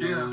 Yeah.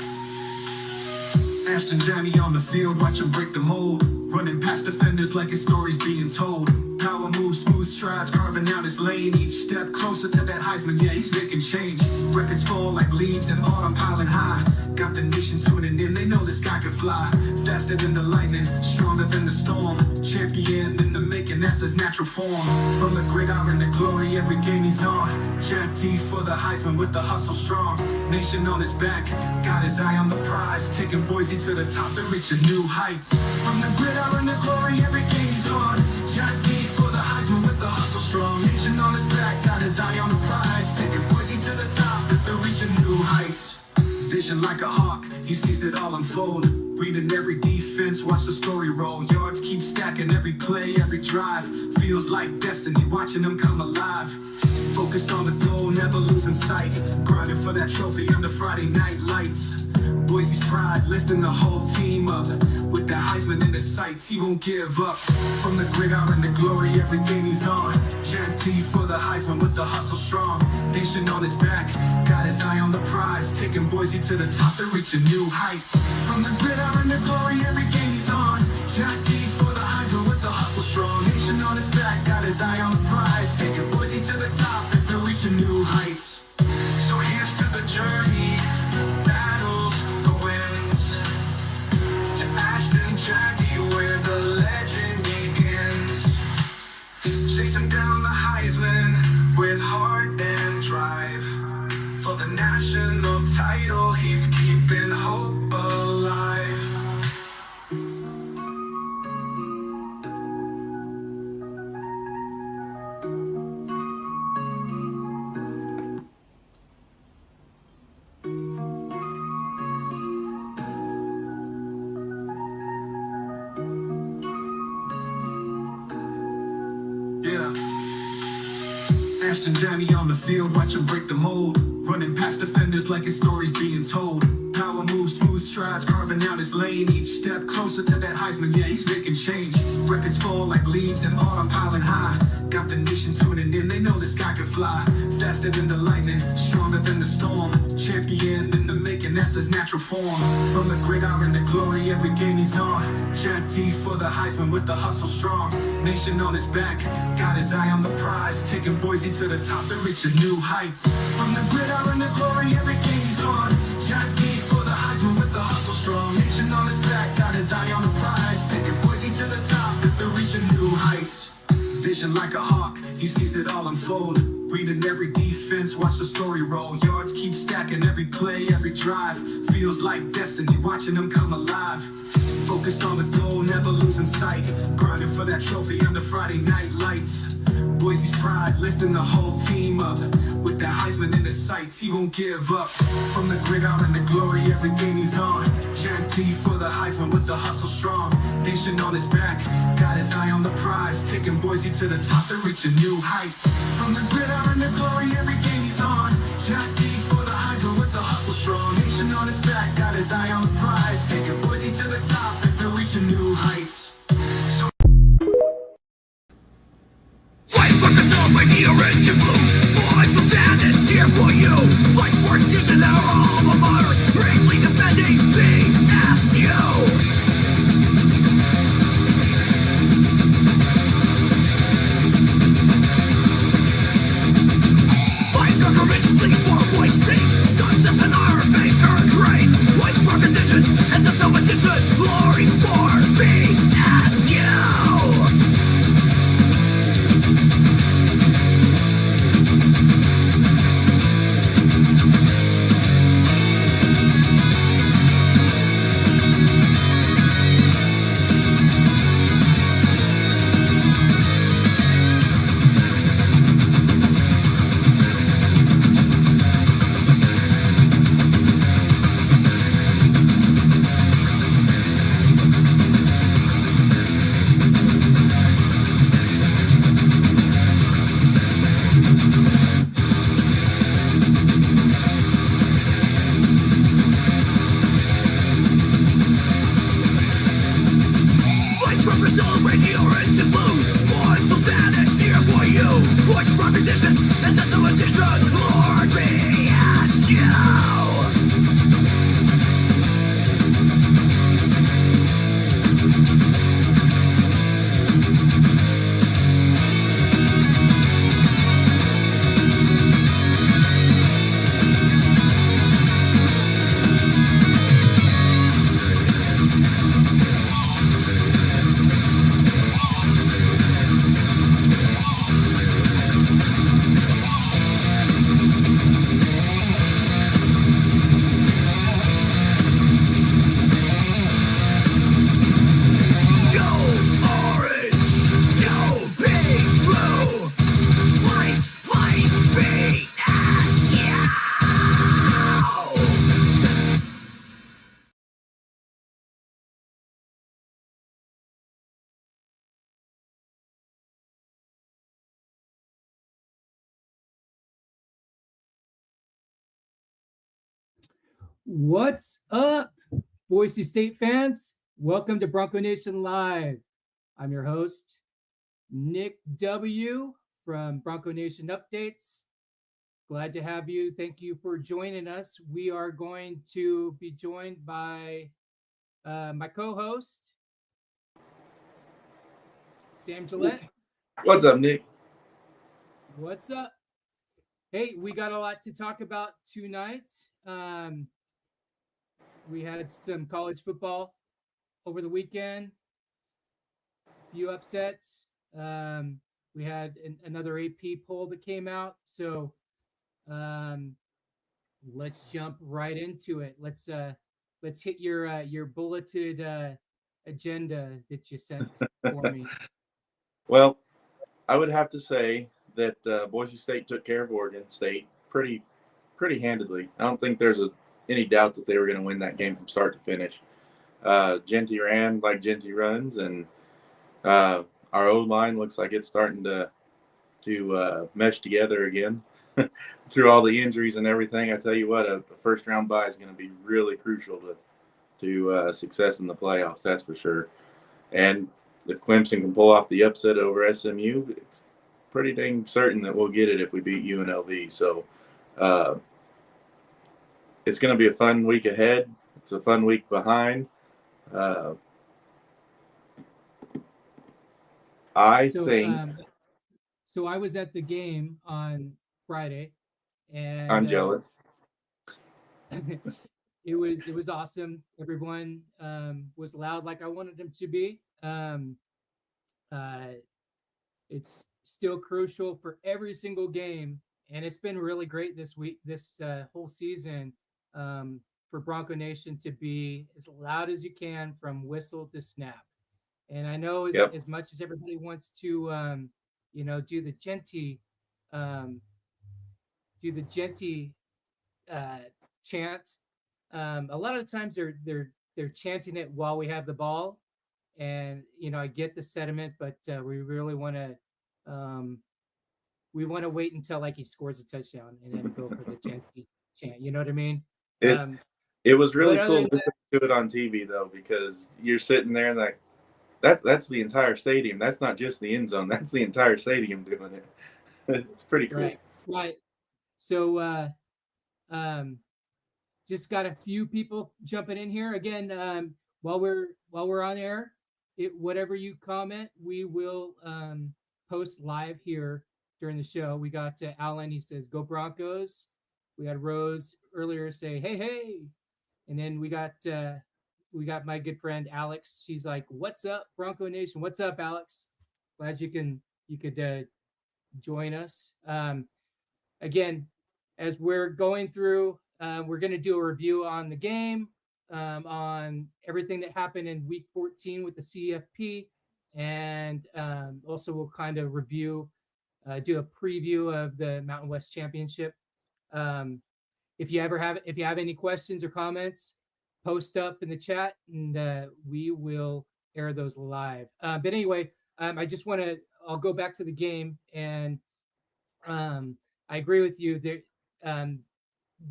Ashton Janney on the field, watch him break the mold. Running past defenders like his story's being told. Power moves, smooth strides, carving out his lane. Each step closer to that Heisman, yeah, he's making change. Records fall like leaves in autumn, piling high. Got the nation tuning in, they know this guy can fly. Faster than the lightning, stronger than the storm. Champion in the making, that's his natural form. From the gridiron to glory, every game he's on. Jack T for the Heisman with the hustle strong. Nation on his back, got his eye on the prize. Taking Boise to the top and reaching new heights. From the gridiron to glory, every game he's on. Jack T for the Heisman with the hustle strong. Nation on his back, got his eye on the prize. Taking Boise to the top and they're reaching new heights. Vision like a hawk, he sees it all unfold. Reading every defense, watch the story roll. Yards keep stacking, every play, every drive. Feels like destiny, watching them come alive. Focused on the goal, never losing sight. Grinding for that trophy under Friday night lights. Boise's pride, lifting the whole team up. With the Heisman in his sights, he won't give up. From the gridiron to glory, every game he's on. Jack T for the Heisman with the hustle strong. Nation on his back, got his eye on the prize. Taking Boise to the top, they're reaching new heights. From the gridiron to glory, every game he's on. Jack T for the Heisman with the hustle strong. Nation on his back, got his eye on the prize. Taking Boise to the top, and they're reaching new heights. So here's to the journey, battles, the wins. To Ashton Janney, where the legend begins. Chasing down the Heisman with heart and drive. For the national title, he's keeping hope alive. Yeah. Ashton Janney on the field, watch him break the mold. Running past defenders like his story's being told. Power moves, smooth strides, carving out his lane. Each step closer to that Heisman, yeah, he's making change. Records fall like leaves in autumn, piling high. Got the nation tuning in, they know this guy can fly. Faster than the lightning, stronger than the storm. Champion in the making, that's his natural form. From the gridiron to glory, every game he's on. Jack T for the Heisman with the hustle strong. Nation on his back, got his eye on the prize. Taking Boise to the top, they're reaching new heights. From the gridiron to glory, every game he's on. Jack T for the Heisman with the hustle strong. Nation on his back, got his eye on the prize. Taking Boise to the top, and they're reaching new heights. Vision like a hawk, he sees it all unfold. Reading every defense, watch the story roll. Yards keep stacking, every play, every drive. Feels like destiny, watching them come alive. Focused on the goal, never losing sight. Grinding for that trophy under Friday night lights. Boise's pride, lifting the whole team up. With the Heisman in his sights, he won't give up. From the gridiron to glory, every game he's on. Jack T for the Heisman with the hustle strong. Nation on his back, got his eye on the prize. Taking Boise to the top, they're reaching new heights. From the gridiron to glory, every game he's on. Jack T for the Heisman with the hustle strong. Nation on his back, got his eye on the prize. Taking Boise to the top, and they're reaching new heights. We need a red to blue. Boys will stand and cheer for you. Fight for institution, our alma mater. Bravely defending BSU. Fight religiously for Boise State. Success in our faith earned great. Boise Park edition as a competition. Glory for BSU. What's up, Boise State fans? Welcome to Bronco Nation Live. I'm your host, Nick W. from Bronco Nation Updates. Glad to have you. Thank you for joining us. We are going to be joined by my co-host, Sam Gillette. What's up, Nick? What's up? Hey, we got a lot to talk about tonight. We had some college football over the weekend, a few upsets. We had another AP poll that came out. So let's jump right into it. Let's hit your bulleted agenda that you sent for me. Well, I would have to say that Boise State took care of Oregon State pretty handedly. I don't think there's any doubt that they were going to win that game from start to finish. Genty ran like Genty runs, and our O-line looks like it's starting to mesh together again. Through all the injuries and everything, I tell you what, a first-round bye is going to be really crucial to success in the playoffs, that's for sure. And if Clemson can pull off the upset over SMU, it's pretty dang certain that we'll get it if we beat UNLV. So it's going to be a fun week ahead. It's a fun week behind. I think so I was at the game on Friday, and I'm jealous. It was awesome. Everyone was loud like I wanted them to be. It's still crucial for every single game, and it's been really great this whole season, for Bronco Nation to be as loud as you can from whistle to snap. And I know as much as everybody wants to, do the Genty, chant. A lot of the times they're chanting it while we have the ball, and I get the sentiment, but we really want to wait until like he scores a touchdown and then go for the Genty chant. You know what I mean? It was really cool to do it on TV though, because you're sitting there and like that's the entire stadium. That's not just the end zone. That's the entire stadium doing it. It's pretty cool. Right. So just got a few people jumping in here again. While we're on air, whatever you comment, we will post live here during the show. We got Alan. He says, "Go Broncos." We had Rose earlier say, "Hey," and then we got my good friend Alex. She's like, "What's up, Bronco Nation? What's up, Alex? Glad you could join us." Again, as we're going through, we're going to do a review on the game, on everything that happened in Week 14 with the CFP, and also we'll kind of review, do a preview of the Mountain West Championship. If you have any questions or comments, post up in the chat, and we will air those live. But anyway, I'll go back to the game, and I agree with you.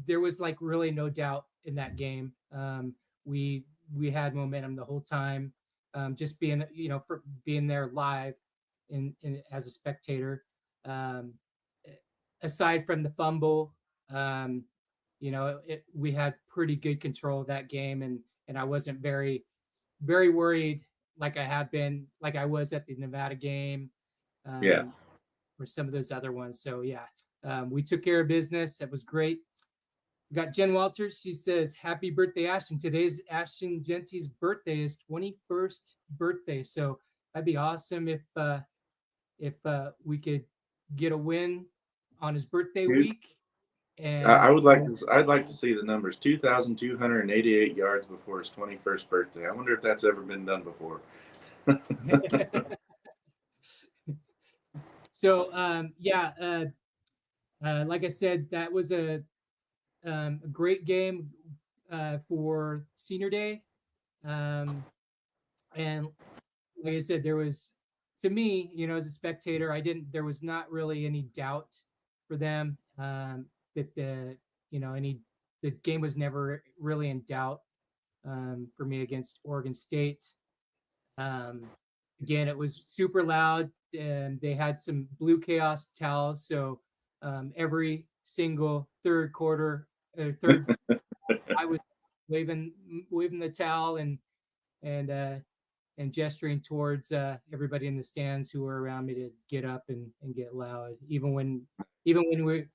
There was like really no doubt in that game. We had momentum the whole time. Just being for being there live in as a spectator. Aside from the fumble, we had pretty good control of that game, and I wasn't very, very worried like I was at the Nevada game, or some of those other ones. So we took care of business. That was great. We got Jen Walters. She says, "Happy birthday, Ashton. Today's Ashton Genty's birthday, is 21st birthday. So that'd be awesome if we could get a win on his birthday week." And I'd like to see the numbers. 2,288 yards before his 21st birthday. I wonder if that's ever been done before. So like I said, that was a great game for Senior Day, and like I said, there was, to me, as a spectator, there was not really any doubt for them, that any the game was never really in doubt for me against Oregon State. Again, it was super loud, and they had some blue chaos towels. So every single third quarter, third, I was waving the towel and and gesturing towards everybody in the stands who were around me to get up and get loud, even when we're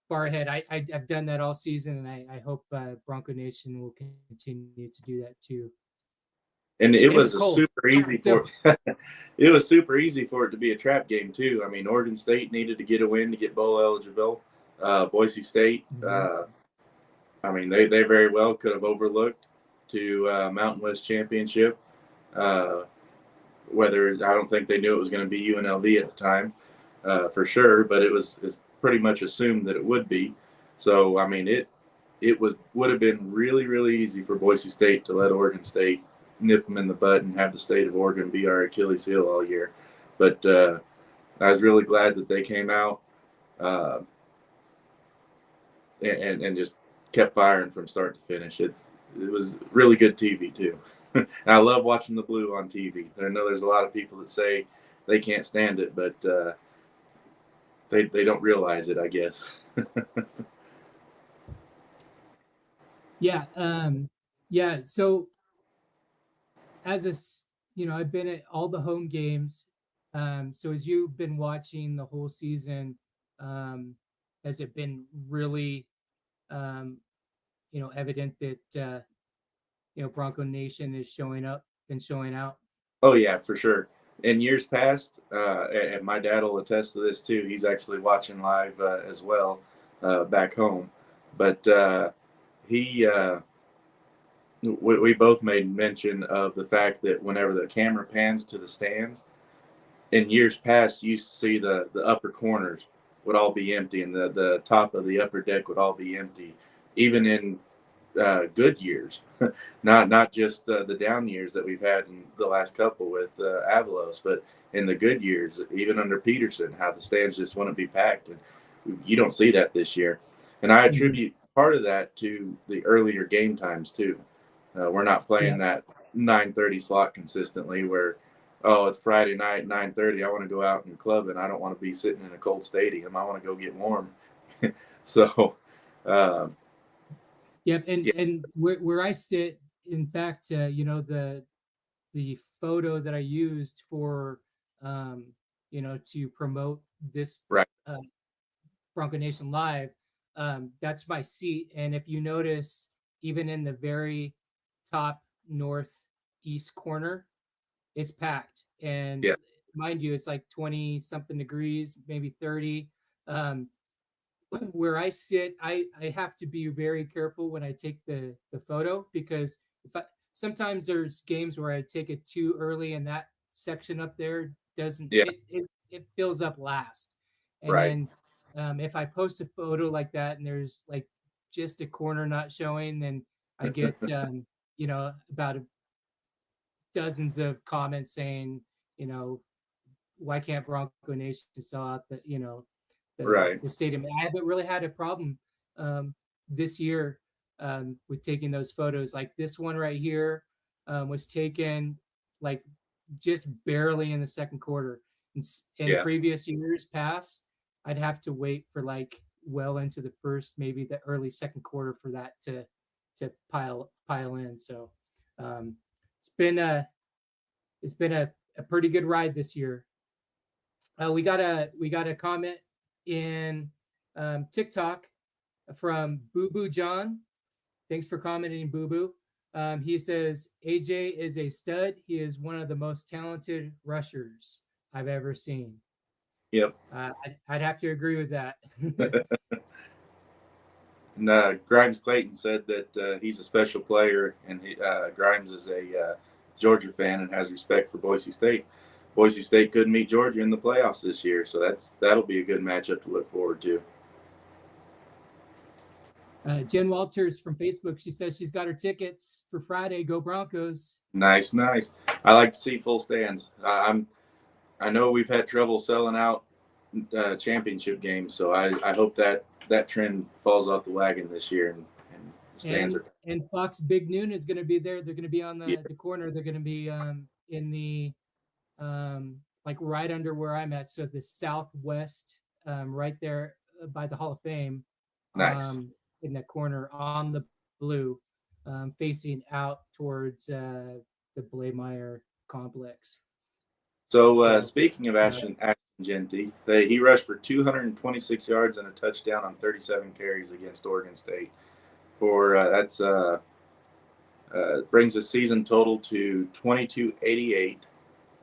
far ahead. I've done that all season, and I hope Bronco Nation will continue to do that too. And it And was a cold. super easy So- for it was super easy for it to be a trap game too. I mean, Oregon State needed to get a win to get bowl eligible. Boise State, I mean, they very well could have overlooked to Mountain West Championship. Whether I don't think they knew it was going to be UNLV at the time, for sure, but it's pretty much assumed that it would be. So I mean, it would have been really easy for Boise State to let Oregon State nip them in the butt and have the state of Oregon be our Achilles heel all year. But I was really glad that they came out and just kept firing from start to finish. It was really good TV too. And I love watching the blue on TV. I know there's a lot of people that say they can't stand it, but they don't realize it, I guess. Yeah. Yeah. So I've been at all the home games. So as you've been watching the whole season, has it been really, evident that, Bronco Nation is showing up and showing out? Oh yeah, for sure. In years past, and my dad will attest to this too. He's actually watching live as well back home. But we both made mention of the fact that whenever the camera pans to the stands, in years past, you used to see the upper corners would all be empty, and the top of the upper deck would all be empty, even in good years, not just the down years that we've had in the last couple with Avalos, but in the good years, even under Peterson, how the stands just wouldn't be packed, and you don't see that this year. And I attribute part of that to the earlier game times too. We're not playing that 9:30 slot consistently where, oh, it's Friday night, 9:30. I want to go out and club, and I don't want to be sitting in a cold stadium. I want to go get warm. So, Yep. And where I sit, in fact, the photo that I used for, to promote this right. Bronco Nation Live, that's my seat. And if you notice, even in the very top northeast corner, it's packed. And mind you, it's like 20 something degrees, maybe 30. Where I sit, I have to be very careful when I take the photo, because sometimes there's games where I take it too early and that section up there doesn't it fills up last. And right. then if I post a photo like that and there's like just a corner not showing, then I get about dozens of comments saying, why can't Bronco Nation sell out the stadium? I haven't really had a problem this year with taking those photos. Like this one right here was taken like just barely in the second quarter. In previous years past, I'd have to wait for like well into the first, maybe the early second quarter for that to pile in. So it's been a pretty good ride this year. We got a comment in TikTok from Boo Boo John. Thanks for commenting, Boo Boo. He says AJ is a stud. He is one of the most talented rushers I've ever seen. Yep. I'd have to agree with that. And Grimes Clayton said that he's a special player, and Grimes is a Georgia fan and has respect for Boise State. Boise State could meet Georgia in the playoffs this year, so that'll be a good matchup to look forward to. Jen Walters from Facebook, she says she's got her tickets for Friday. Go Broncos. Nice. I like to see full stands. I know we've had trouble selling out championship games, so I hope that that trend falls off the wagon this year, and the stands are And Fox Big Noon is going to be there. They're going to be on yeah, the corner. They're going to be in the like right under where I'm at. So the southwest, right there by the Hall of Fame, nice. in the corner on the blue, facing out towards the Blameyer complex. So So speaking of Ashton Genty, he rushed for 226 yards and a touchdown on 37 carries against Oregon State. For brings the season total to 2288,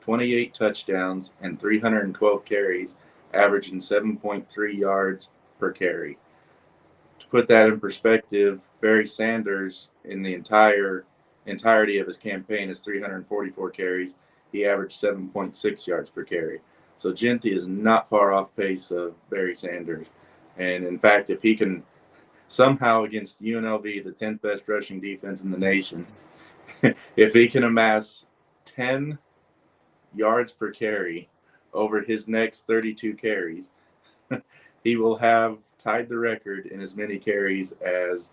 28 touchdowns, and 312 carries, averaging 7.3 yards per carry. To put that in perspective, Barry Sanders in the entirety of his campaign is 344 carries. He averaged 7.6 yards per carry. So Genty is not far off pace of Barry Sanders. And in fact, if he can somehow against UNLV, the 10th best rushing defense in the nation, if he can amass 10 yards per carry over his next 32 carries, he will have tied the record in as many carries as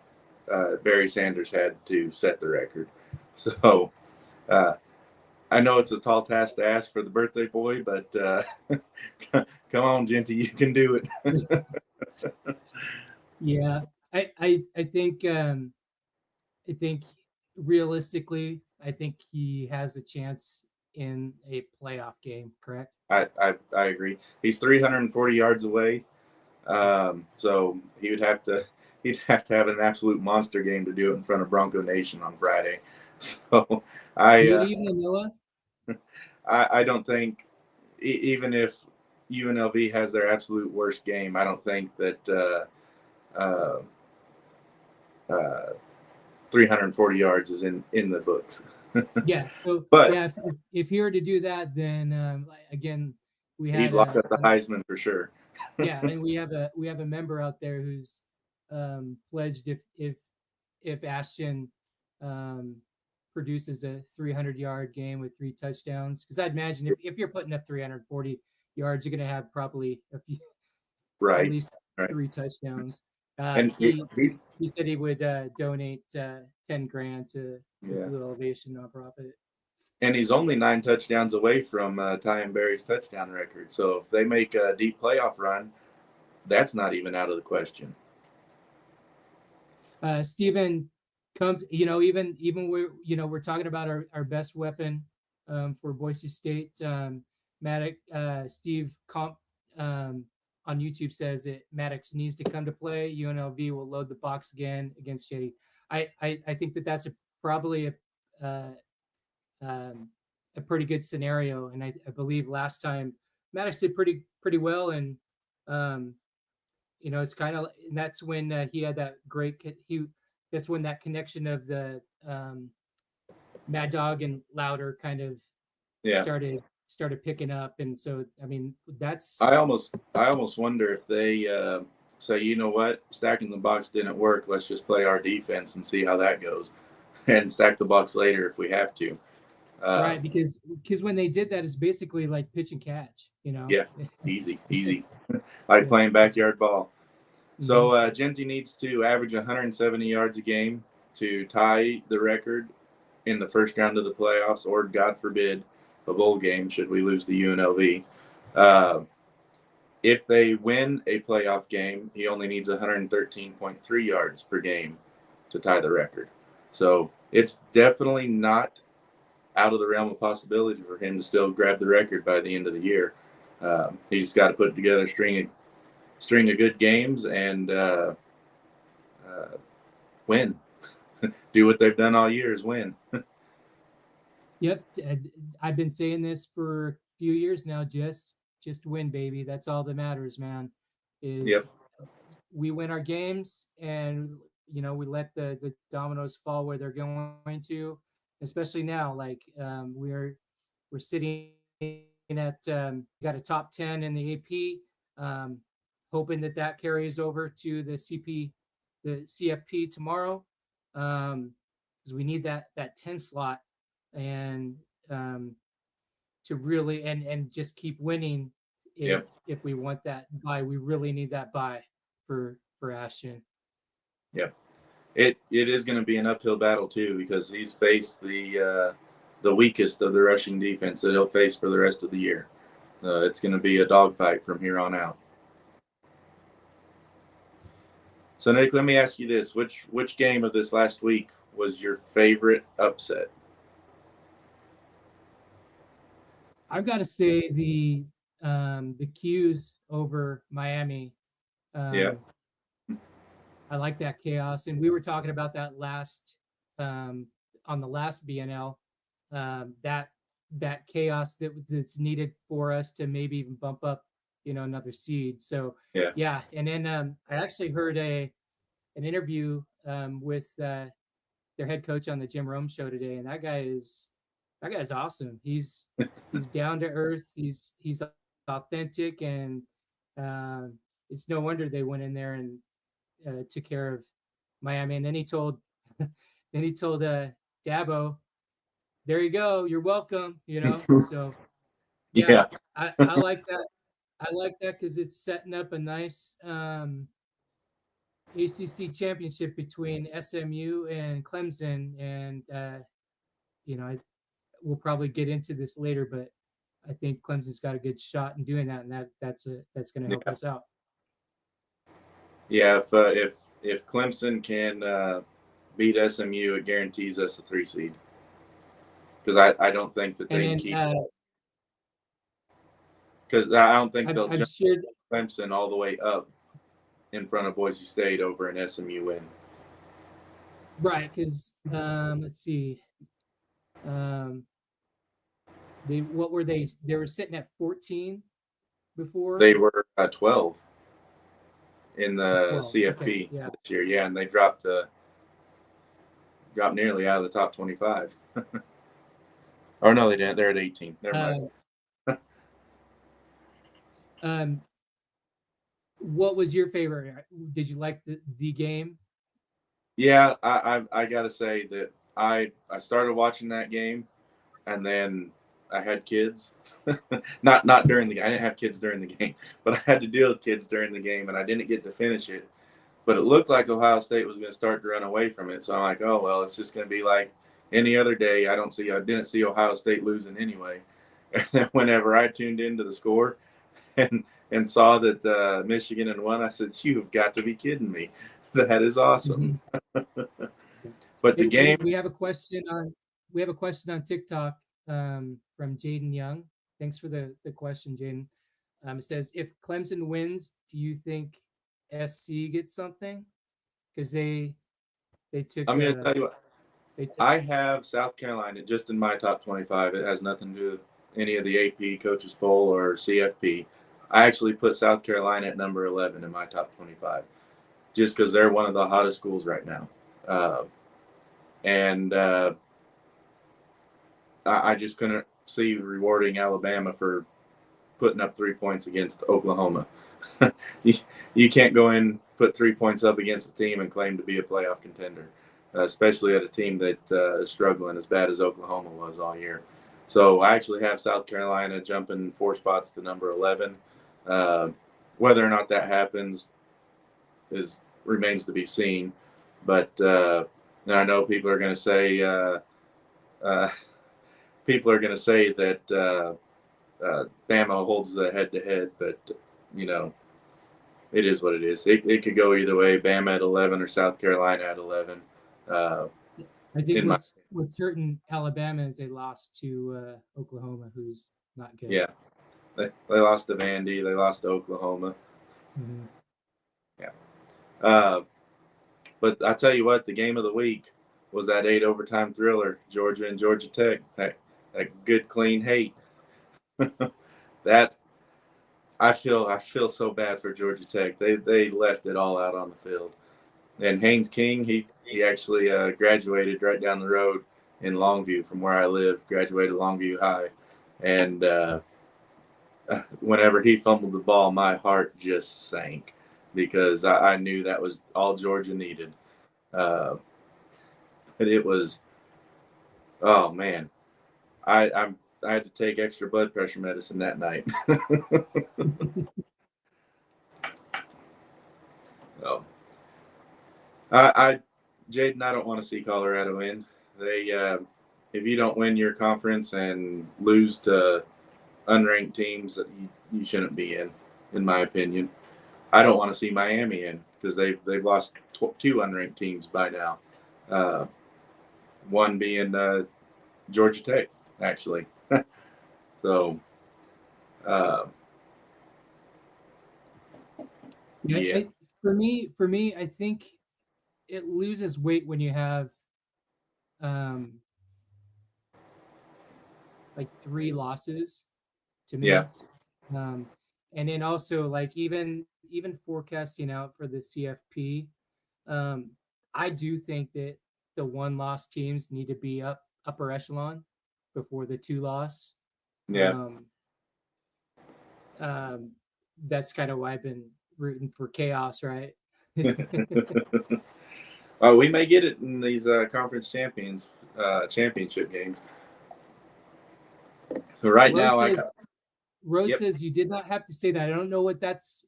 Barry Sanders had to set the record. So I know it's a tall task to ask for the birthday boy, but come on, Genty, you can do it. yeah, I think realistically, I think he has a chance in a playoff game. Correct? I agree. He's 340 yards away, so he'd have to have an absolute monster game to do it in front of Bronco Nation on Friday. So Do you I leave Manila? I don't think even if UNLV has their absolute worst game, I don't think that uh, 340 yards is in the books. Yeah. So But yeah, if you were to do that, then again, we he'd had lock up the Heisman for sure. yeah, and we have a member out there who's pledged if Ashton um, produces a 300-yard game with 3 touchdowns, because I'd imagine if you're putting up 340 yards, you're going to have probably at Right, least right. 3 touchdowns. And He said he would donate 10 grand to the yeah, Blue Elevation nonprofit. and he's only 9 touchdowns away from tying Barry's touchdown record. So if they make a deep playoff run, that's not even out of the question. Stephen comes, even we're talking about our best weapon for Boise State. Maddox, Steve Comp on YouTube says that Maddox needs to come to play. UNLV will load the box again against Jetty. I think that's probably a pretty good scenario, and I believe last time Maddox did pretty well, and it's kind of, and that's when he had that that's when that connection of the Mad Dog and Louder kind of Yeah, started picking up, and so I mean I that's almost wonder if they say, you know what, stacking the box didn't work. Let's just play our defense and see how that goes, and stack the box later if we have to. right, because when they did that, it's basically like pitch and catch, Yeah, easy, like Yeah. playing backyard ball. So Mhm. Genty needs to average 170 yards a game to tie the record in the first round of the playoffs, or God forbid, a bowl game should we lose to UNLV. If they win a playoff game, he only needs 113.3 yards per game to tie the record. So it's definitely not out of the realm of possibility for him to still grab the record by the end of the year. He's got to put together a string of good games and win. Do what they've done all year is win. Yep, I've been saying this for a few years now. Just win, baby. That's all that matters, man. Yep. Is we win our games, and we let the dominoes fall where they're going to. Especially now, like we're sitting at got a top 10 in the AP, hoping that carries over to the CFP tomorrow, because we need that 10 slot, and to really and just keep winning. if Yep. if we want that buy, we really need that buy for for Ashton. Yep. It is going to be an uphill battle too, because he's faced the weakest of the rushing defense that he'll face for the rest of the year. It's going to be a dogfight from here on out. So Nick, let me ask you this: which game of this last week was your favorite upset? I've got to say the Qs over Miami. Yeah. I like that chaos, and we were talking about that last on the last BNL. That chaos that's needed for us to maybe even bump up, another seed. So yeah. And then I actually heard an interview with their head coach on the Jim Rome show today, and that guy's awesome. He's down to earth. He's authentic, and it's no wonder they went in there and took care of Miami. And then he told Dabo, there you go, you're welcome. So Yeah. I like that. I like that because it's setting up a nice ACC championship between SMU and Clemson, and we'll probably get into this later, but I think Clemson's got a good shot in doing that, and that's going to help us out. Yeah, if Clemson can beat SMU, it guarantees us a 3 seed. Because I don't think that they can keep. Because I don't think they'll jump Clemson all the way up in front of Boise State over an SMU win. Right, because let's see. What were they? They were sitting at 14 before. They were 12 in the 12. CFP this year. Yeah, and they dropped nearly out of the top 25. Or no, they didn't. They're at 18. Never mind. What was your favorite? Did you like the game? Yeah, I got to say that I started watching that game, and then I had kids. not during the game. I didn't have kids during the game, but I had to deal with kids during the game, and I didn't get to finish it. But it looked like Ohio State was going to start to run away from it. So I'm like, oh, well, it's just going to be like any other day. I didn't see Ohio State losing anyway. And then whenever I tuned into the score and saw that Michigan had won, I said, you've got to be kidding me. That is awesome. Mm-hmm. But the game. We have a question on TikTok from Jaden Young. Thanks for the question, Jaden. It says, if Clemson wins, do you think SC gets something? Because they took. I'm going to tell you what. I have South Carolina just in my top 25. It has nothing to do with any of the AP coaches poll or CFP. I actually put South Carolina at number 11 in my top 25, just because they're one of the hottest schools right now. I just couldn't see rewarding Alabama for putting up 3 points against Oklahoma. You can't go in, put 3 points up against a team and claim to be a playoff contender, especially at a team that is struggling as bad as Oklahoma was all year. So I actually have South Carolina jumping 4 spots to number 11. Whether or not that happens remains to be seen. But I know people are going to say that Bama holds the head-to-head, but it is what it is. It could go either way. Bama at 11 or South Carolina at 11. I think what's hurting Alabama is they lost to Oklahoma, who's not good. Yeah, they lost to Vandy. They lost to Oklahoma. Mm-hmm. Yeah. But I tell you what, the game of the week was that 8 overtime thriller, Georgia and Georgia Tech. That good, clean hate. That I feel so bad for Georgia Tech. They left it all out on the field. And Haynes King, he actually graduated right down the road in Longview from where I live, graduated Longview High. And whenever he fumbled the ball, my heart just sank because I knew that was all Georgia needed. But it was, oh, man. I had to take extra blood pressure medicine that night. Oh. Jaden, I don't want to see Colorado win. They, if you don't win your conference and lose to unranked teams, that you shouldn't be in my opinion. I don't want to see Miami in because they've lost two unranked teams by now. One being Georgia Tech, actually. So, yeah. For me, I think it loses weight when you have like 3 losses to me. Yeah. And then also like even forecasting out for the CFP, I do think that the 1-loss teams need to be upper echelon before the 2-loss. Yeah. That's kind of why I've been rooting for chaos, right? Oh, we may get it in these conference championship games. So right Rose says you did not have to say that. I don't know what that's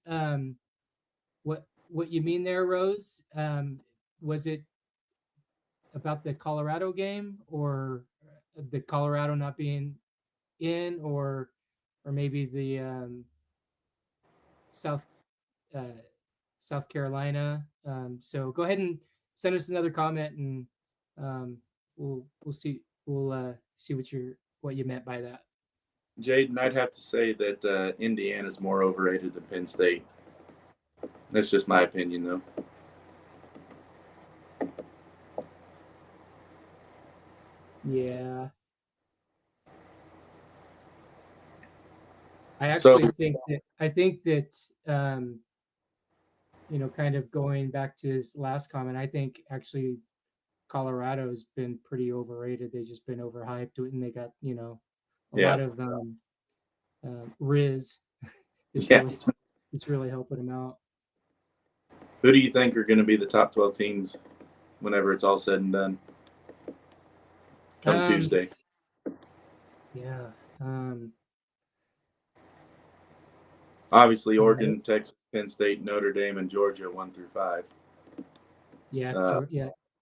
what you mean there, Rose. Was it about the Colorado game or the Colorado not being in, or maybe the South Carolina? So go ahead and send us another comment, and we'll see what you meant by that. Jaden, I'd have to say that Indiana's more overrated than Penn State. That's just my opinion, though. Yeah. I actually think that kind of going back to his last comment, I think actually Colorado's been pretty overrated. They've just been overhyped, and they got a lot of Riz. It's really helping them out. Who do you think are going to be the top 12 teams whenever it's all said and done? Come Tuesday. Yeah. Obviously, Oregon, Texas, Penn State, Notre Dame, and Georgia 1 through 5. Yeah.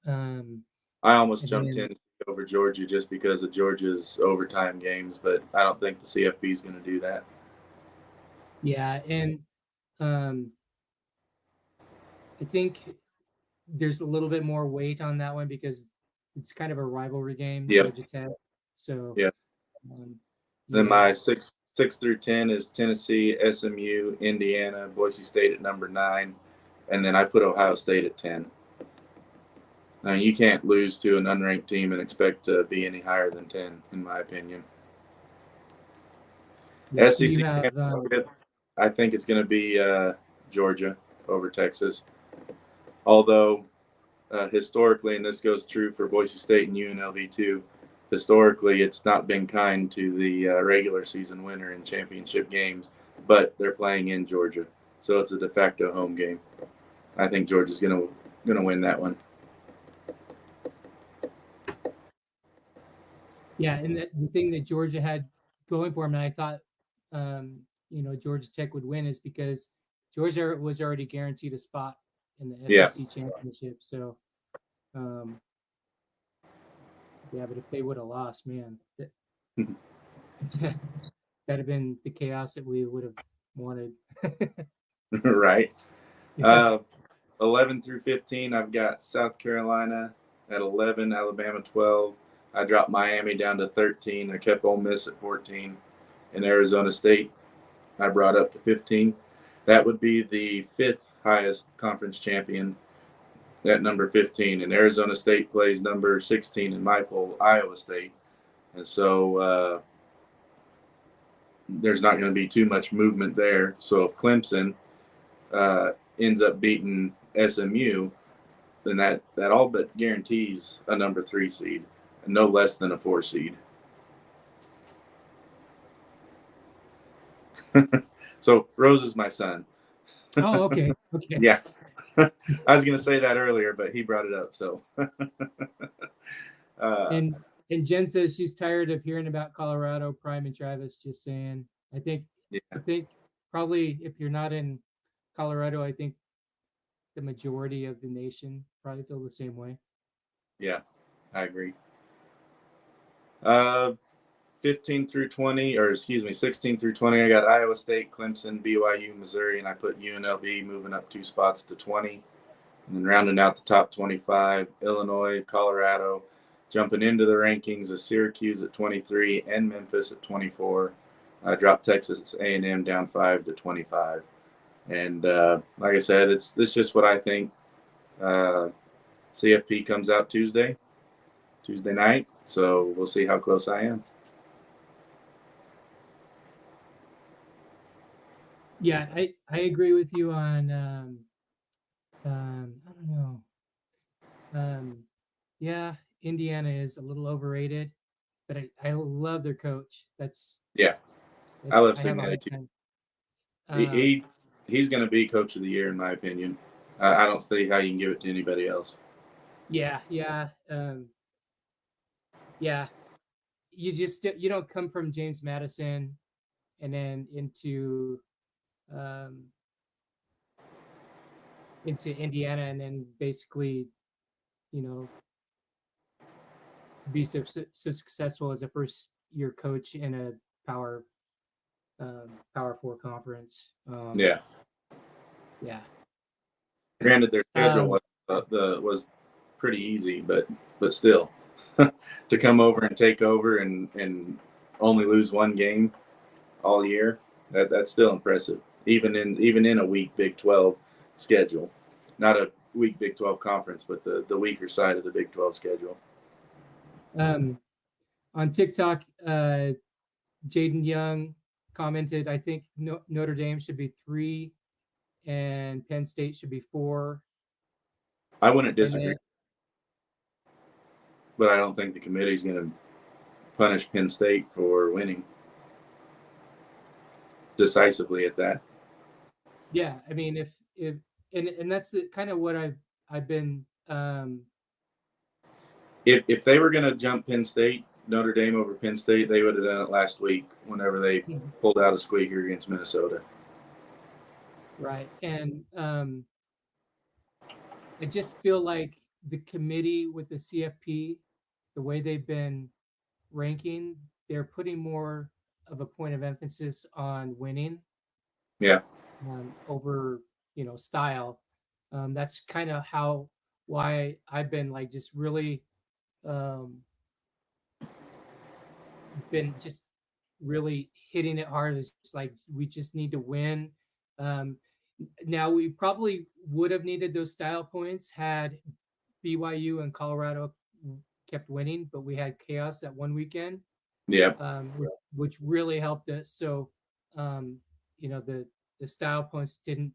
I almost jumped Tennessee over Georgia just because of Georgia's overtime games, but I don't think the CFP is going to do that. Yeah, and I think there's a little bit more weight on that one because it's kind of a rivalry game, Georgia Tech. So Then my 6 through 10 is Tennessee, SMU, Indiana, Boise State at number 9, and then I put Ohio State at 10. Now, you can't lose to an unranked team and expect to be any higher than 10, in my opinion. Yes, SEC Championship, I think it's going to be Georgia over Texas. Although, historically, and this goes true for Boise State and UNLV too, historically it's not been kind to the regular season winner in championship games, but they're playing in Georgia, so it's a de facto home game. I think Georgia's going to win that one. Yeah, and the thing that Georgia had going for them, and I thought, Georgia Tech would win, is because Georgia was already guaranteed a spot in the SEC championship. So, but if they would have lost, man, that'd have been the chaos that we would have wanted. Right. 11 through 15, I've got South Carolina at 11, Alabama 12. I dropped Miami down to 13. I kept Ole Miss at 14. And Arizona State, I brought up to 15. That would be the 5th highest conference champion at number 15. And Arizona State plays number 16 in my poll, Iowa State. And so there's not going to be too much movement there. So if Clemson ends up beating SMU, then that all but guarantees a number 3 seed, and no less than a 4 seed. So Rose is my son. Oh, okay. Yeah. I was going to say that earlier, but he brought it up. So. And Jen says she's tired of hearing about Colorado, Prime, and Travis. Just saying. I think probably if you're not in Colorado, I think the majority of the nation probably feel the same way. Yeah, I agree. 15 through 20, or excuse me, 16 through 20, I got Iowa State, Clemson, BYU, Missouri, and I put UNLV moving up 2 spots to 20. And then rounding out the top 25, Illinois, Colorado, jumping into the rankings of Syracuse at 23 and Memphis at 24. I dropped Texas A&M down 5 to 25. And like I said, it's just what I think. CFP comes out Tuesday night, so we'll see how close I am. Yeah, I agree with you on I don't know. Yeah, Indiana is a little overrated, but I love their coach. Yeah, I love I have seeing a that hard too. time. He's going to be coach of the year in my opinion. I don't see how you can give it to anybody else. Yeah. Yeah. You don't come from James Madison and then into Indiana and then basically, you know, be so successful as a first year coach in a power 4 conference. Yeah. Yeah. Granted, their schedule was pretty easy, but still, to come over and take over and only lose 1 game all year, that's still impressive. Even in a weak Big 12 schedule, not a weak Big 12 conference, but the weaker side of the Big 12 schedule. On TikTok, Jaden Young commented, I think Notre Dame should be 3 and Penn State should be 4. I wouldn't disagree, but I don't think the committee's going to punish Penn State for winning decisively at that. Yeah, I mean, if and that's the kind of what I've been. If they were going to jump Penn State, Notre Dame over Penn State, they would have done it last week whenever they pulled out a squeaker against Minnesota. Right, and I just feel like the committee with the CFP, the way they've been ranking, they're putting more of a point of emphasis on winning. Yeah. Over style. That's kind of why I've been like just really been just really hitting it hard. It's just like we just need to win. Now we probably would have needed those style points had BYU and Colorado kept winning, but we had chaos that one weekend. Yeah. Which really helped us. So the style points didn't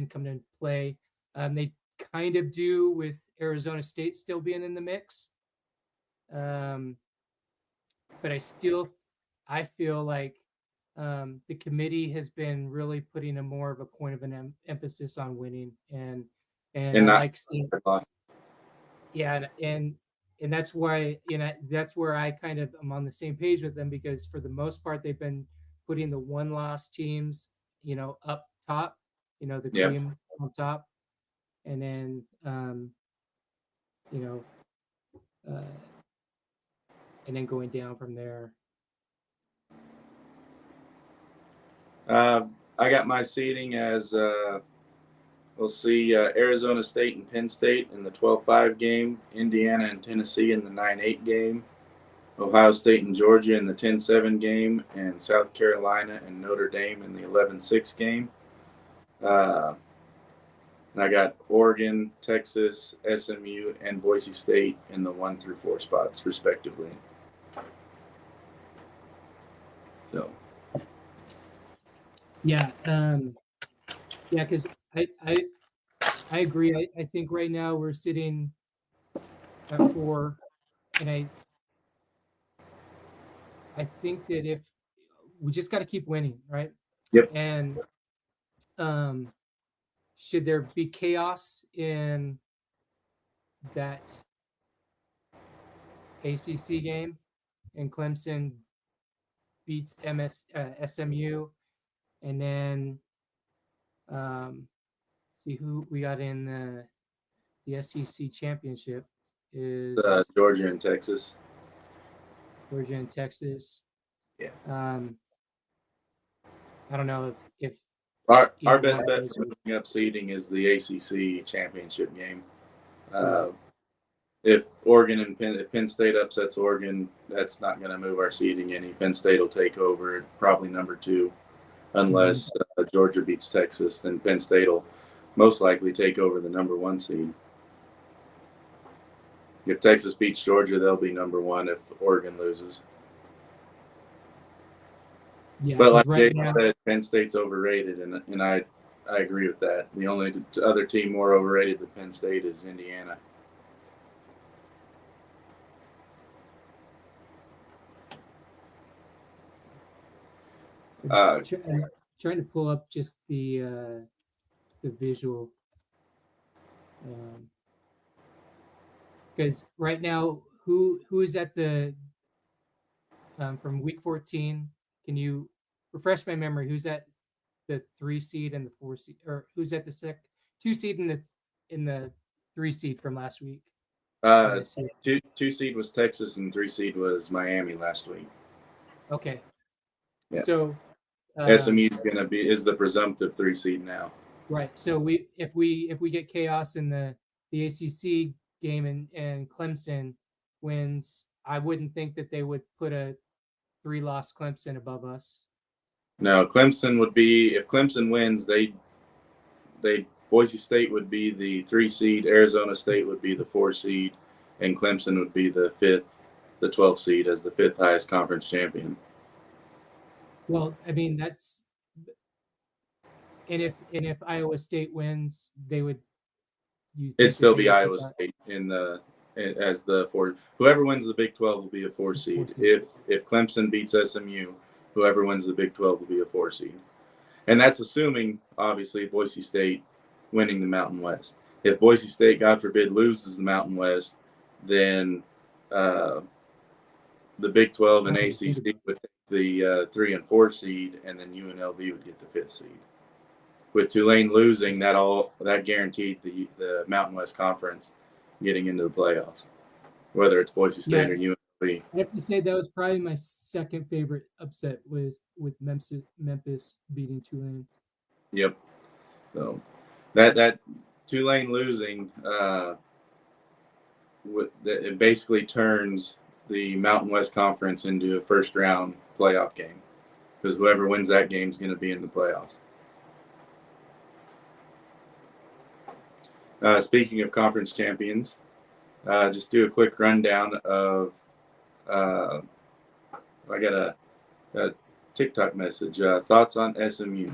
come into play. They kind of do with Arizona State still being in the mix. But I feel like the committee has been really putting a more of a point of an emphasis on winning and I like seeing. Yeah, and that's why that's where I kind of am on the same page with them, because for the most part they've been putting the 1-loss teams up top, the cream on top, and then and then going down from there. I got my seeding as we'll see Arizona State and Penn State in the 12-5 game, Indiana and Tennessee in the 9-8 game, Ohio State and Georgia in the 10-7 game, and South Carolina and Notre Dame in the 11-6 game. And I got Oregon, Texas, SMU, and Boise State in the 1 through 4 spots, respectively. So. Yeah, because I agree. I think right now we're sitting at 4, and I think that if we just got to keep winning, right? Yep. And should there be chaos in that ACC game and Clemson beats SMU, and then See who we got in the SEC Championship is Georgia and Texas. Georgia and Texas. Yeah. I don't know if Our either best one of bet those for moving up seeding is the ACC championship game. If Oregon and if Penn State upsets Oregon, that's not going to move our seeding any. Penn State will take over, probably number 2, unless Georgia beats Texas. Then Penn State will most likely take over the number 1 seed. If Texas beats Georgia, they'll be number 1 if Oregon loses. Yeah, But like right Jason now, said, Penn State's overrated, and I agree with that. The only other team more overrated than Penn State is Indiana. I'm trying to pull up just the visual, because right now, who is at the from week 14? Can you refresh my memory? Who's at the 3 seed and the 4 seed, or who's at the 2 seed in the 3 seed from last week? 2 seed was Texas and 3 seed was Miami last week. Okay. Yeah. So SMU is the presumptive 3 seed now. Right. So if we get chaos in the ACC game and Clemson wins, I wouldn't think that they would put a 3-loss Clemson above us. No, Clemson would be, if Clemson wins, they Boise State would be the 3 seed, Arizona State would be the 4 seed, and Clemson would be the 12th seed as the 5th highest conference champion. Well, I mean that's, and if Iowa State wins, they would. It'd still be Iowa State as the 4. Whoever wins the Big 12 will be a 4 seed. If Clemson beats SMU, whoever wins the Big 12 will be a 4 seed. And that's assuming, obviously, Boise State winning the Mountain West. If Boise State, God forbid, loses the Mountain West, then the Big 12 and ACC would take the 3 and 4 seed, and then UNLV would get the 5th seed. With Tulane losing, that guaranteed the Mountain West Conference getting into the playoffs, whether it's Boise State or UNLV. I have to say that was probably my second favorite upset with Memphis beating Tulane. Yep. So that Tulane losing, it basically turns the Mountain West Conference into a first-round playoff game, because whoever wins that game is going to be in the playoffs. Speaking of conference champions, just do a quick rundown of. I got a TikTok message. Thoughts on SMU?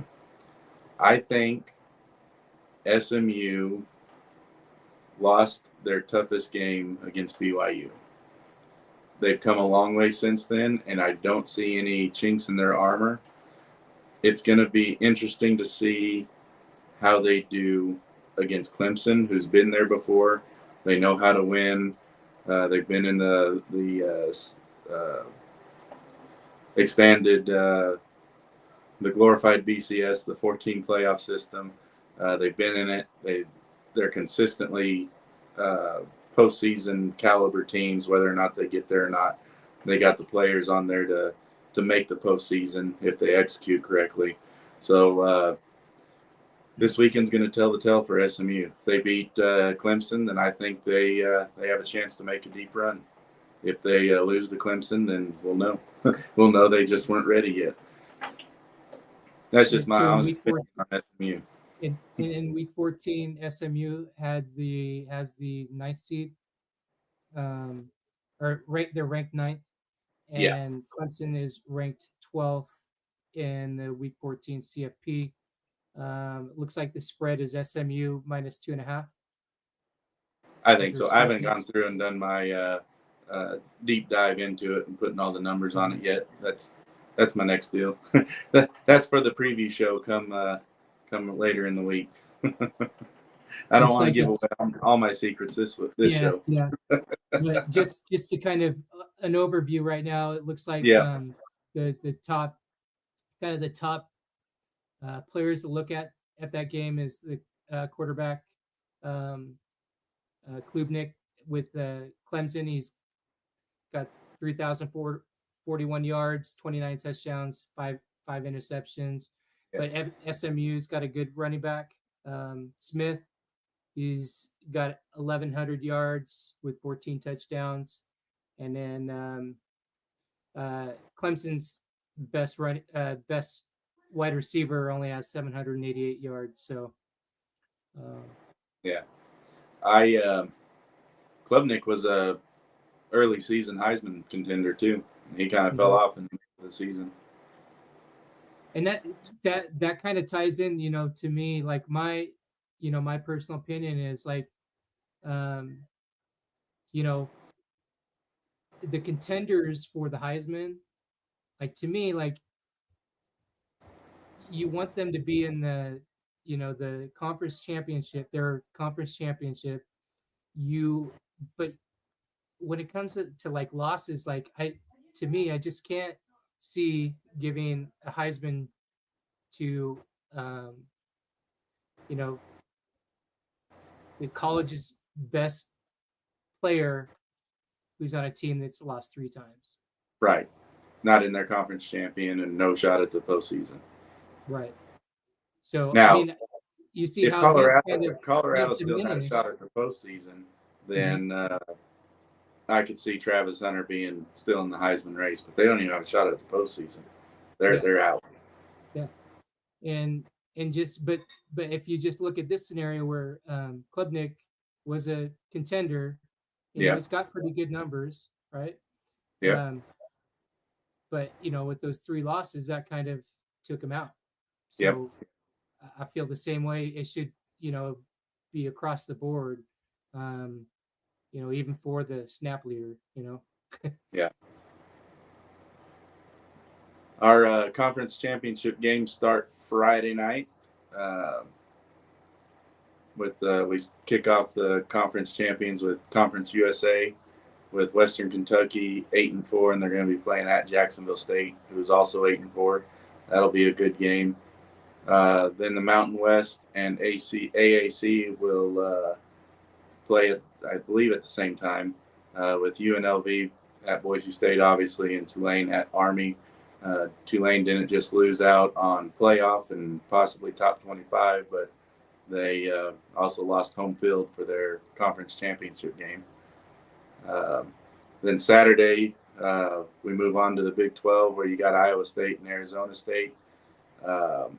I think SMU lost their toughest game against BYU. They've come a long way since then, and I don't see any chinks in their armor. It's going to be interesting to see how they do against Clemson, who's been there before. They know how to win. They've been in the expanded, the glorified BCS, the 14 playoff system. They've been in it. They're consistently postseason caliber teams, whether or not they get there or not. They got the players on there to make the postseason if they execute correctly. So this weekend's going to tell the tale for SMU. If they beat Clemson, then I think they have a chance to make a deep run. If they lose to Clemson, then we'll know. We'll know they just weren't ready yet. That's just my honest opinion on SMU. In week 14, SMU has the 9th seed, or they're ranked 9th, and Clemson is ranked 12th in the week 14 CFP. Looks like the spread is SMU minus 2.5. I think so. I haven't gone through and done my deep dive into it and putting all the numbers on it yet. That's my next deal. That's for the preview show come later in the week. I don't want to give away all my secrets this show. Yeah. But just to kind of an overview right now, it looks like the top players to look at that game is quarterback, Klubnik with Clemson. He's got 3,041 yards, 29 touchdowns, five interceptions. Yeah. But SMU's got a good running back, Smith. He's got 1,100 yards with 14 touchdowns. And then Clemson's best wide receiver only has 788 yards. So, yeah, Klubnik was a early season Heisman contender too. He kind of fell off in the middle of the season. And that kind of ties in, to me, like my personal opinion is like, the contenders for the Heisman, like to me, like you want them to be in the conference championship, their conference championship. But when it comes to like losses, like I just can't see giving a Heisman to the college's best player who's on a team that's lost 3 times. Right. Not in their conference champion and no shot at the postseason. Right. So now, I mean, you see if how Colorado still had a shot at the postseason, then I could see Travis Hunter being still in the Heisman race, but they don't even have a shot at the postseason. They're out. Yeah. And just but if you just look at this scenario where Klubnik was a contender, he's got pretty good numbers, right? Yeah. But with those 3 losses, that kind of took him out. So I feel the same way. It should be across the board. Even for the snap leader. Yeah. Our conference championship games start Friday night. We kick off the conference champions with Conference USA, with Western Kentucky 8-4, and they're going to be playing at Jacksonville State, who is also 8-4. That'll be a good game. Then the Mountain West and AAC will play I believe at the same time, with UNLV at Boise State, obviously, and Tulane at Army. Tulane didn't just lose out on playoff and possibly top 25, but they also lost home field for their conference championship game. Then Saturday, we move on to the Big 12, where you got Iowa State and Arizona State. And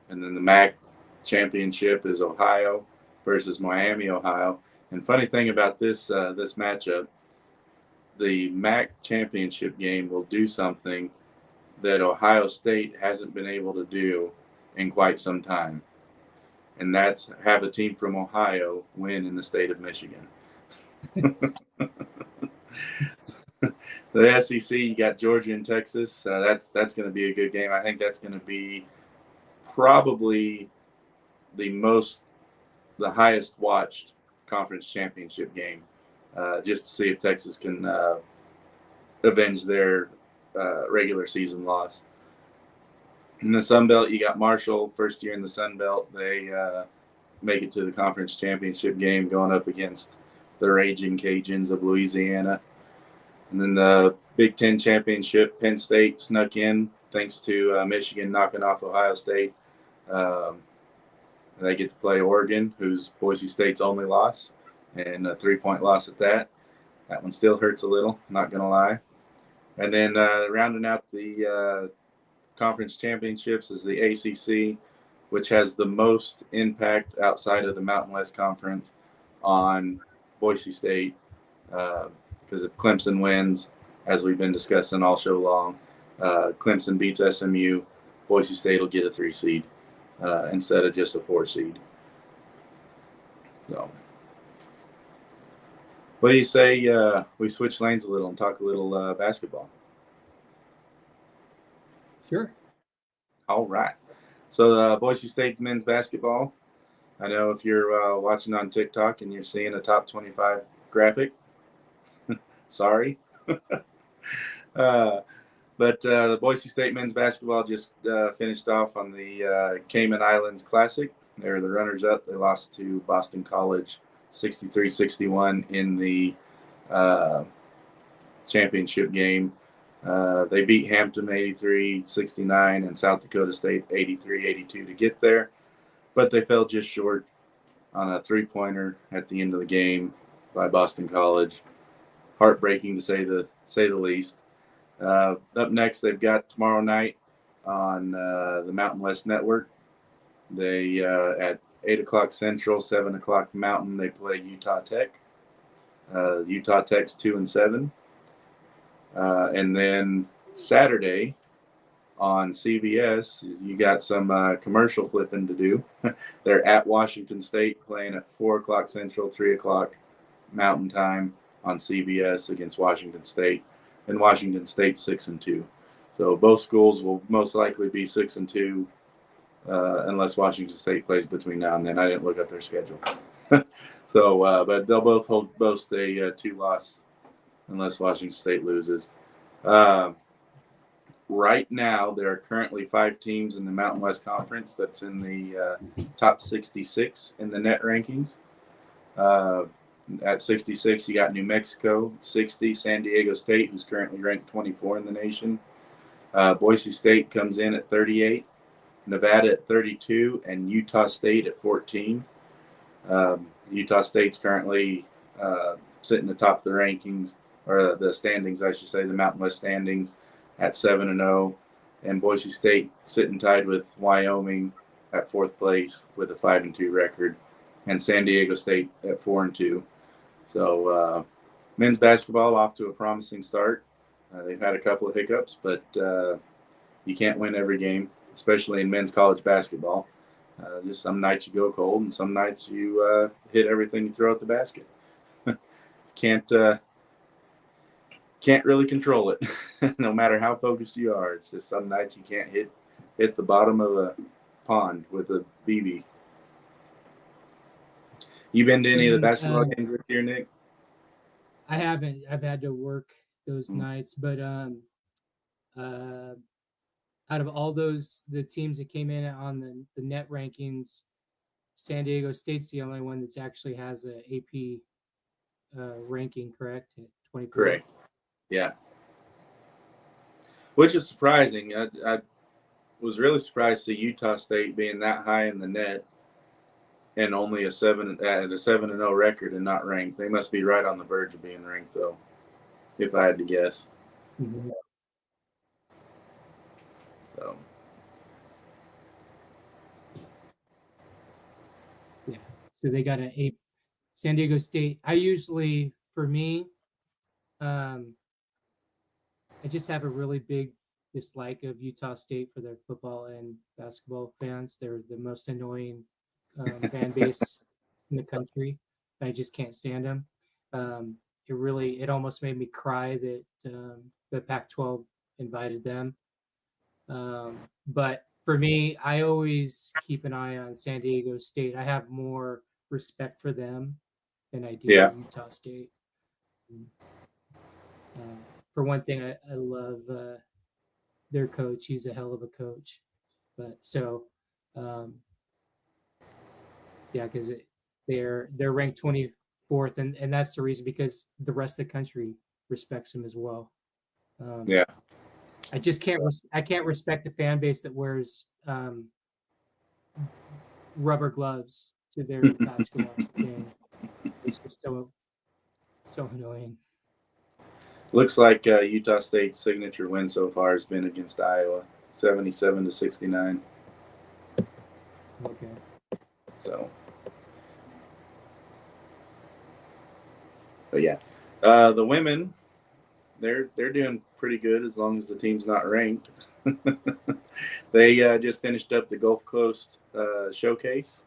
then the MAC championship is Ohio versus Miami, Ohio. And funny thing about this matchup, the MAC championship game will do something that Ohio State hasn't been able to do in quite some time. And that's have a team from Ohio win in the state of Michigan. The SEC, you got Georgia and Texas. That's going to be a good game. I think that's going to be probably the highest watched conference championship game, just to see if Texas can avenge their regular season loss. In the Sun Belt, you got Marshall, first year in the Sun Belt. They make it to the conference championship game, going up against the Raging Cajuns of Louisiana. And then the Big Ten championship, Penn State snuck in thanks to Michigan knocking off Ohio State. They get to play Oregon, who's Boise State's only loss, and a 3-point loss at that. That one still hurts a little, not going to lie. And then rounding out the conference championships is the ACC, which has the most impact outside of the Mountain West Conference on Boise State. Because if Clemson wins, as we've been discussing all show long, Clemson beats SMU, Boise State will get a 3 seed instead of just a 4 seed. So, what do you say we switch lanes a little and talk a little basketball? Sure. All right. So Boise State's men's basketball. I know if you're watching on TikTok and you're seeing a top 25 graphic, sorry. But the Boise State men's basketball just finished off on the Cayman Islands Classic They were the runners-up. They lost to Boston College 63-61 in the championship game. They beat Hampton 83-69 and South Dakota State 83-82 to get there, but they fell just short on a three-pointer at the end of the game by Boston College. Heartbreaking to say the least. Up next, they've got tomorrow night on the Mountain West Network. They at 8 o'clock Central, 7 o'clock Mountain, they play Utah Tech. Utah Tech's 2-7. And then Saturday on CBS, you got some commercial flipping to do. They're at Washington State playing at 4 o'clock Central, 3 o'clock Mountain Time on CBS against Washington State. And Washington State 6-2. So both schools will most likely be 6-2 unless Washington State plays between now and then. I didn't look up their schedule. So, but they'll both boast a 2-loss unless Washington State loses. Right now, there are currently 5 teams in the Mountain West Conference that's in the top 66 in the net rankings. At 66, you got New Mexico, 60, San Diego State, who's currently ranked 24 in the nation. Boise State comes in at 38, Nevada at 32, and Utah State at 14. Utah State's currently sitting atop the rankings, or the standings, I should say, the Mountain West standings at 7-0, and Boise State sitting tied with Wyoming at 4th place with a 5-2 record, and San Diego State at 4-2. So men's basketball off to a promising start. They've had a couple of hiccups, but you can't win every game, especially in men's college basketball. Just some nights you go cold, and some nights you hit everything you throw at the basket. Can't really control it, no matter how focused you are. It's just some nights you can't hit the bottom of a pond with a BB. You been to any of the basketball games this year, Nick? I haven't. I've had to work those nights, but out of all the teams that came in on the net rankings, San Diego State's the only one that's actually has a AP ranking, correct? At 24. Correct. Yeah. Which is surprising. I was really surprised to see Utah State being that high in the net and only a 7-0 record and not ranked. They must be right on the verge of being ranked, though, if I had to guess. Mm-hmm. So. Yeah. So they got a San Diego State. I usually, for me, I just have a really big dislike of Utah State for their football and basketball fans. They're the most annoying fan base in the country. I just can't stand them. It almost made me cry that the Pac-12 invited them. But for me, I always keep an eye on San Diego State. I have more respect for them than I do Utah State. For one thing, I love their coach. He's a hell of a coach. But so, because they're ranked 24th, and that's the reason, because the rest of the country respects him as well. I just can't respect the fan base that wears rubber gloves to their basketball game. It's just so annoying. Looks like Utah State's signature win so far has been against Iowa, 77-69. Okay. So, but yeah, the women, they're doing pretty good as long as the team's not ranked. They just finished up the Gulf Coast Showcase.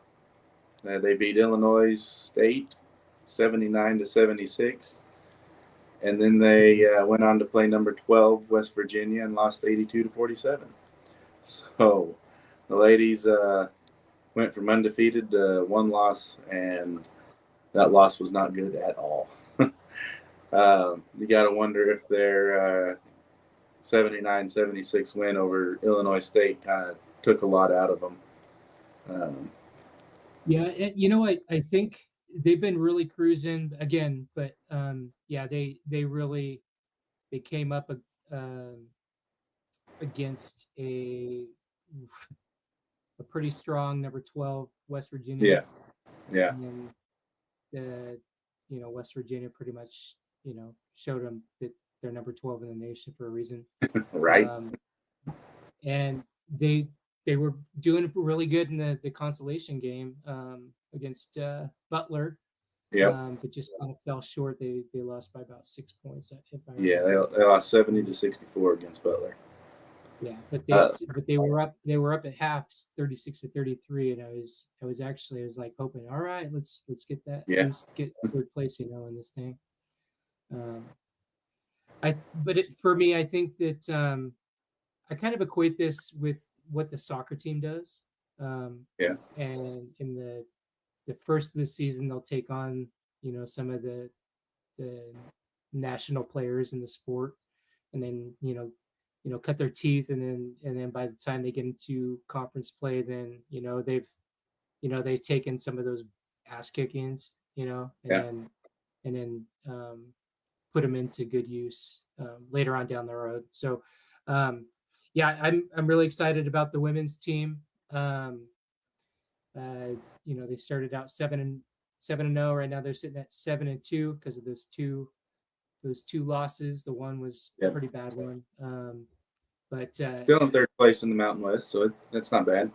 They beat Illinois State 79-76. And then they went on to play number 12, West Virginia, and lost 82-47. So the ladies went from undefeated to 1 loss, and that loss was not good at all. You got to wonder if their 79-76 win over Illinois State kind of took a lot out of them. Yeah, you know, I think they've been really cruising again, but yeah, they really they came up against a pretty strong number 12 West Virginia, Yeah, yeah, and then the West Virginia pretty much showed them that they're number 12 in the nation for a reason. right. Um, and they were doing really good in the consolation game against Butler, Yep. but just kind of fell short. They lost by about 6 points, if I Yeah, remember. they lost 70-64 against Butler. Yeah, but Uh, they were up at half 36-33, and I was like hoping, all right, let's get that, at yeah, least get third place, in this thing. But for me, I think that I kind of equate this with what the soccer team does. yeah, And in the first of the season, they'll take on some of the national players in the sport, and then cut their teeth, and then by the time they get into conference play, then they've taken some of those ass kickings, yeah. and then put them into good use later on down the road. So yeah, I'm really excited about the women's team. um, they started out 7-0. Right now they're sitting at 7-2 because of those two losses. The one was a Yep. pretty bad one. But Still in third place in the Mountain West, so that's not bad.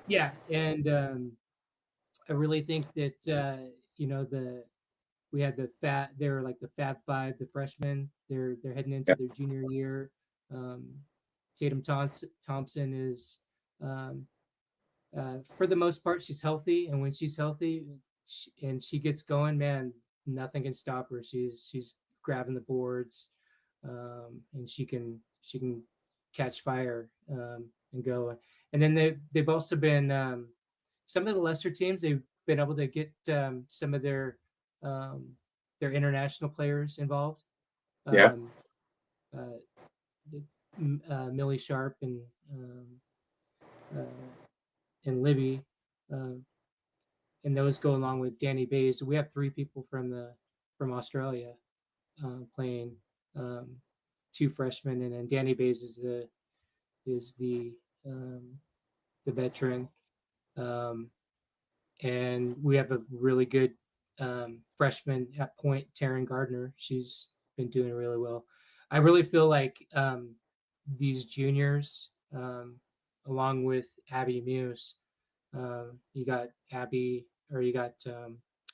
yeah, and I really think that we had they were like the Fab Five, the freshmen. They're heading into Yeah, their junior year. Um, Tatum Thompson is um, for the most part, she's healthy, and when she's healthy and she gets going, man, nothing can stop her. She's grabbing the boards, and she can catch fire and go. And then they've also been some of the lesser teams. They've been able to get some of um, their international players involved. yeah, Um, uh, Millie Sharp uh, and Libby, uh, and those go along with Danny Bays. We have three people from Australia playing, um, two freshmen, and then Danny Bays is the veteran, um, and we have a really good freshman at point, Taryn Gardner. She's been doing really well. I really feel like these juniors, along with Abby Muse, you got Abby, or you got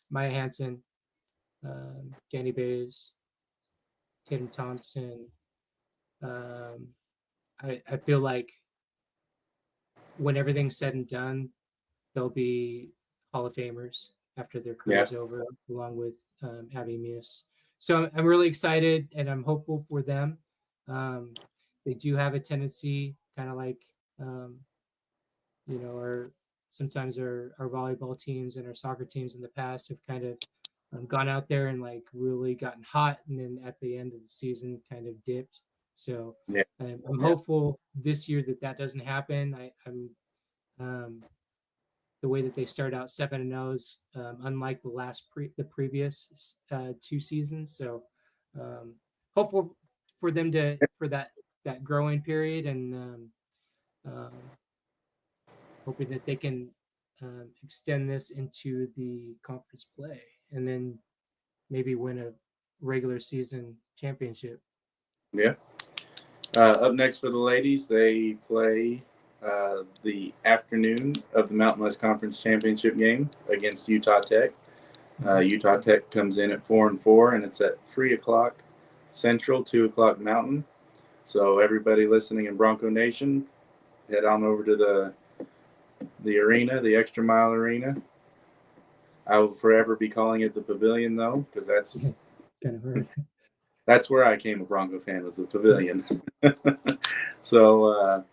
Maya Hansen, Danny Bays, Tatum Thompson. Um, I feel like when everything's said and done, they'll be Hall of Famers after their yeah, career's over, along with Abby Muse. So I'm really excited, and I'm hopeful for them. Um, they do have a tendency, kind of like um, our sometimes our volleyball teams and our soccer teams in the past have kind of gone out there and like really gotten hot, and then at the end of the season kind of dipped. So yeah, I'm yeah, hopeful this year that doesn't happen. I'm the way that they start out 7-0 is unlike the previous two seasons. So hopeful for them for that growing period, and hoping that they can extend this into the conference play, and then maybe win a regular season championship. yeah. Up next for the ladies, they play the afternoon of the Mountain West Conference Championship game against Utah Tech. Utah Tech comes in at 4-4, and it's at 3:00 Central, 2:00 Mountain. So everybody listening in Bronco Nation, head on over to the arena, the Extra Mile Arena. I will forever be calling it the Pavilion, though, because It's kind of hard. that's where I became a Bronco fan, was the Pavilion. So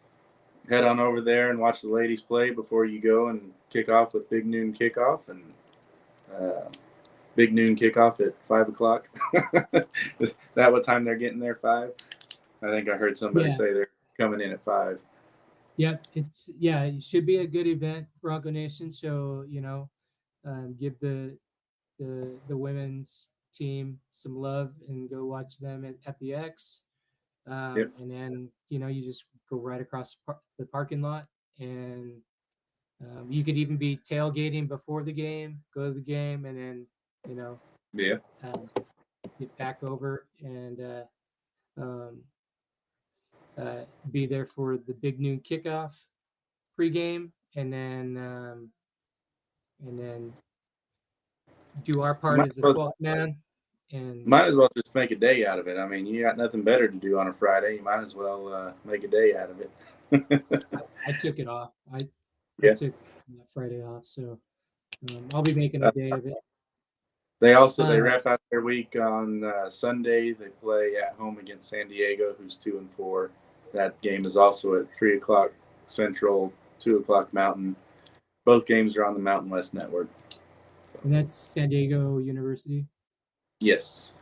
head on over there and watch the ladies play before you go and kick off with Big Noon Kickoff, and Big Noon Kickoff at 5:00. Is that what time they're getting there? 5? I think I heard somebody Yeah. say they're coming in at 5. Yep. It should be a good event, Bronco Nation. So, give the women's team some love and go watch them at the X. Yep. And then you just go right across the parking lot, and you could even be tailgating before the game, go to the game, and then Yeah. um, get back over and um, be there for the big noon kickoff pregame, and then do our part Might as as the well, 12th man. And might as well just make a day out of it. I mean, you got nothing better to do on a Friday. You might as well make a day out of it. I took it off. I Yeah. took Friday off, so I'll be making a day of it. They wrap out their week on Sunday. They play at home against San Diego, who's 2-4. That game is also at 3:00 Central, 2:00 Mountain. Both games are on the Mountain West Network. So, And that's San Diego University. yes.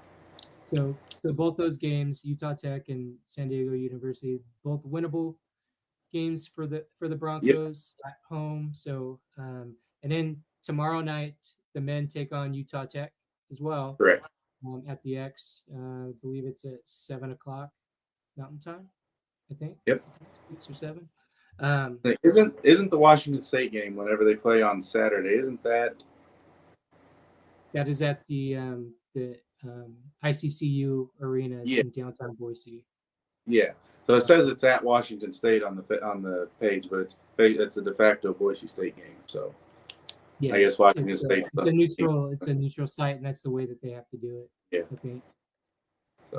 So both those games, Utah Tech and San Diego University, both winnable games for the Broncos at home. So and then tomorrow night the men take on Utah Tech as well. Correct. At the X. I believe it's at 7:00 Mountain Time, I think. Yep. 6 or 7. Isn't the Washington State game whenever they play on Saturday? Isn't that? That is at the ICCU arena Yeah. in downtown Boise. Yeah. So it says it's at Washington State on the page, but it's a de facto Boise State game. So Yeah, I guess Washington it's State's a neutral site, and that's the way that they have to do it. Yeah. I think. So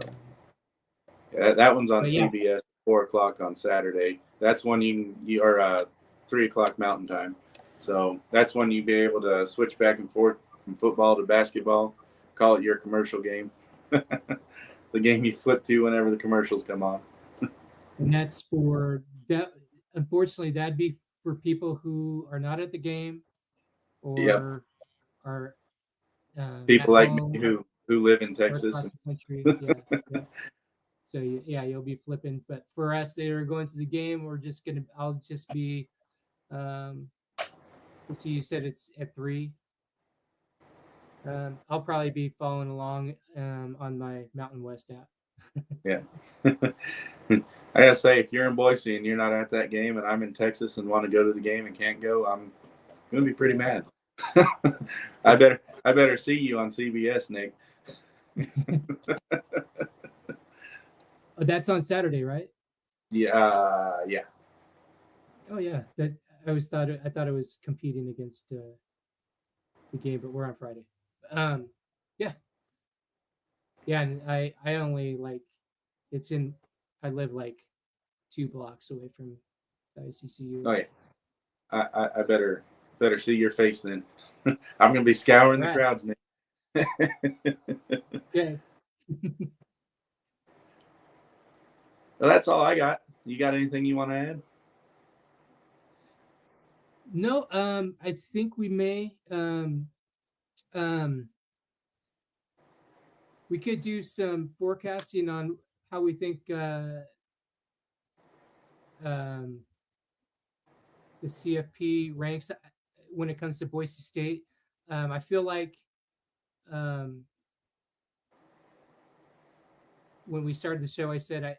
yeah, that one's on But yeah. CBS 4:00 on Saturday. That's when you are 3:00 Mountain Time. So that's when you'd be able to switch back and forth from football to basketball. Call it your commercial game. The game you flip to whenever the commercials come on. And that's for that. Unfortunately, that'd be for people who are not at the game or are People at like home me who live in or Texas. across the country. Yeah. So you'll be flipping. But for us that are going to the game, I'll just be. Let's see, you said it's at 3. I'll probably be following along on my Mountain West app. Yeah. I gotta say, if you're in Boise and you're not at that game, and I'm in Texas and want to go to the game and can't go, I'm gonna be pretty mad. I better see you on CBS, Nick. Oh, that's on Saturday, right? Yeah. Yeah. Oh yeah, that I thought it was competing against the game, but we're on Friday. Yeah, and I only I live like 2 blocks away from the ICCU. Oh yeah. I better see your face then. I'm gonna be scouring the crowds, Nick. Yeah. Well, that's all I got. You got anything you want to add? No, I think we may we could do some forecasting on how we think the CFP ranks when it comes to Boise State. I feel like when we started the show, I said I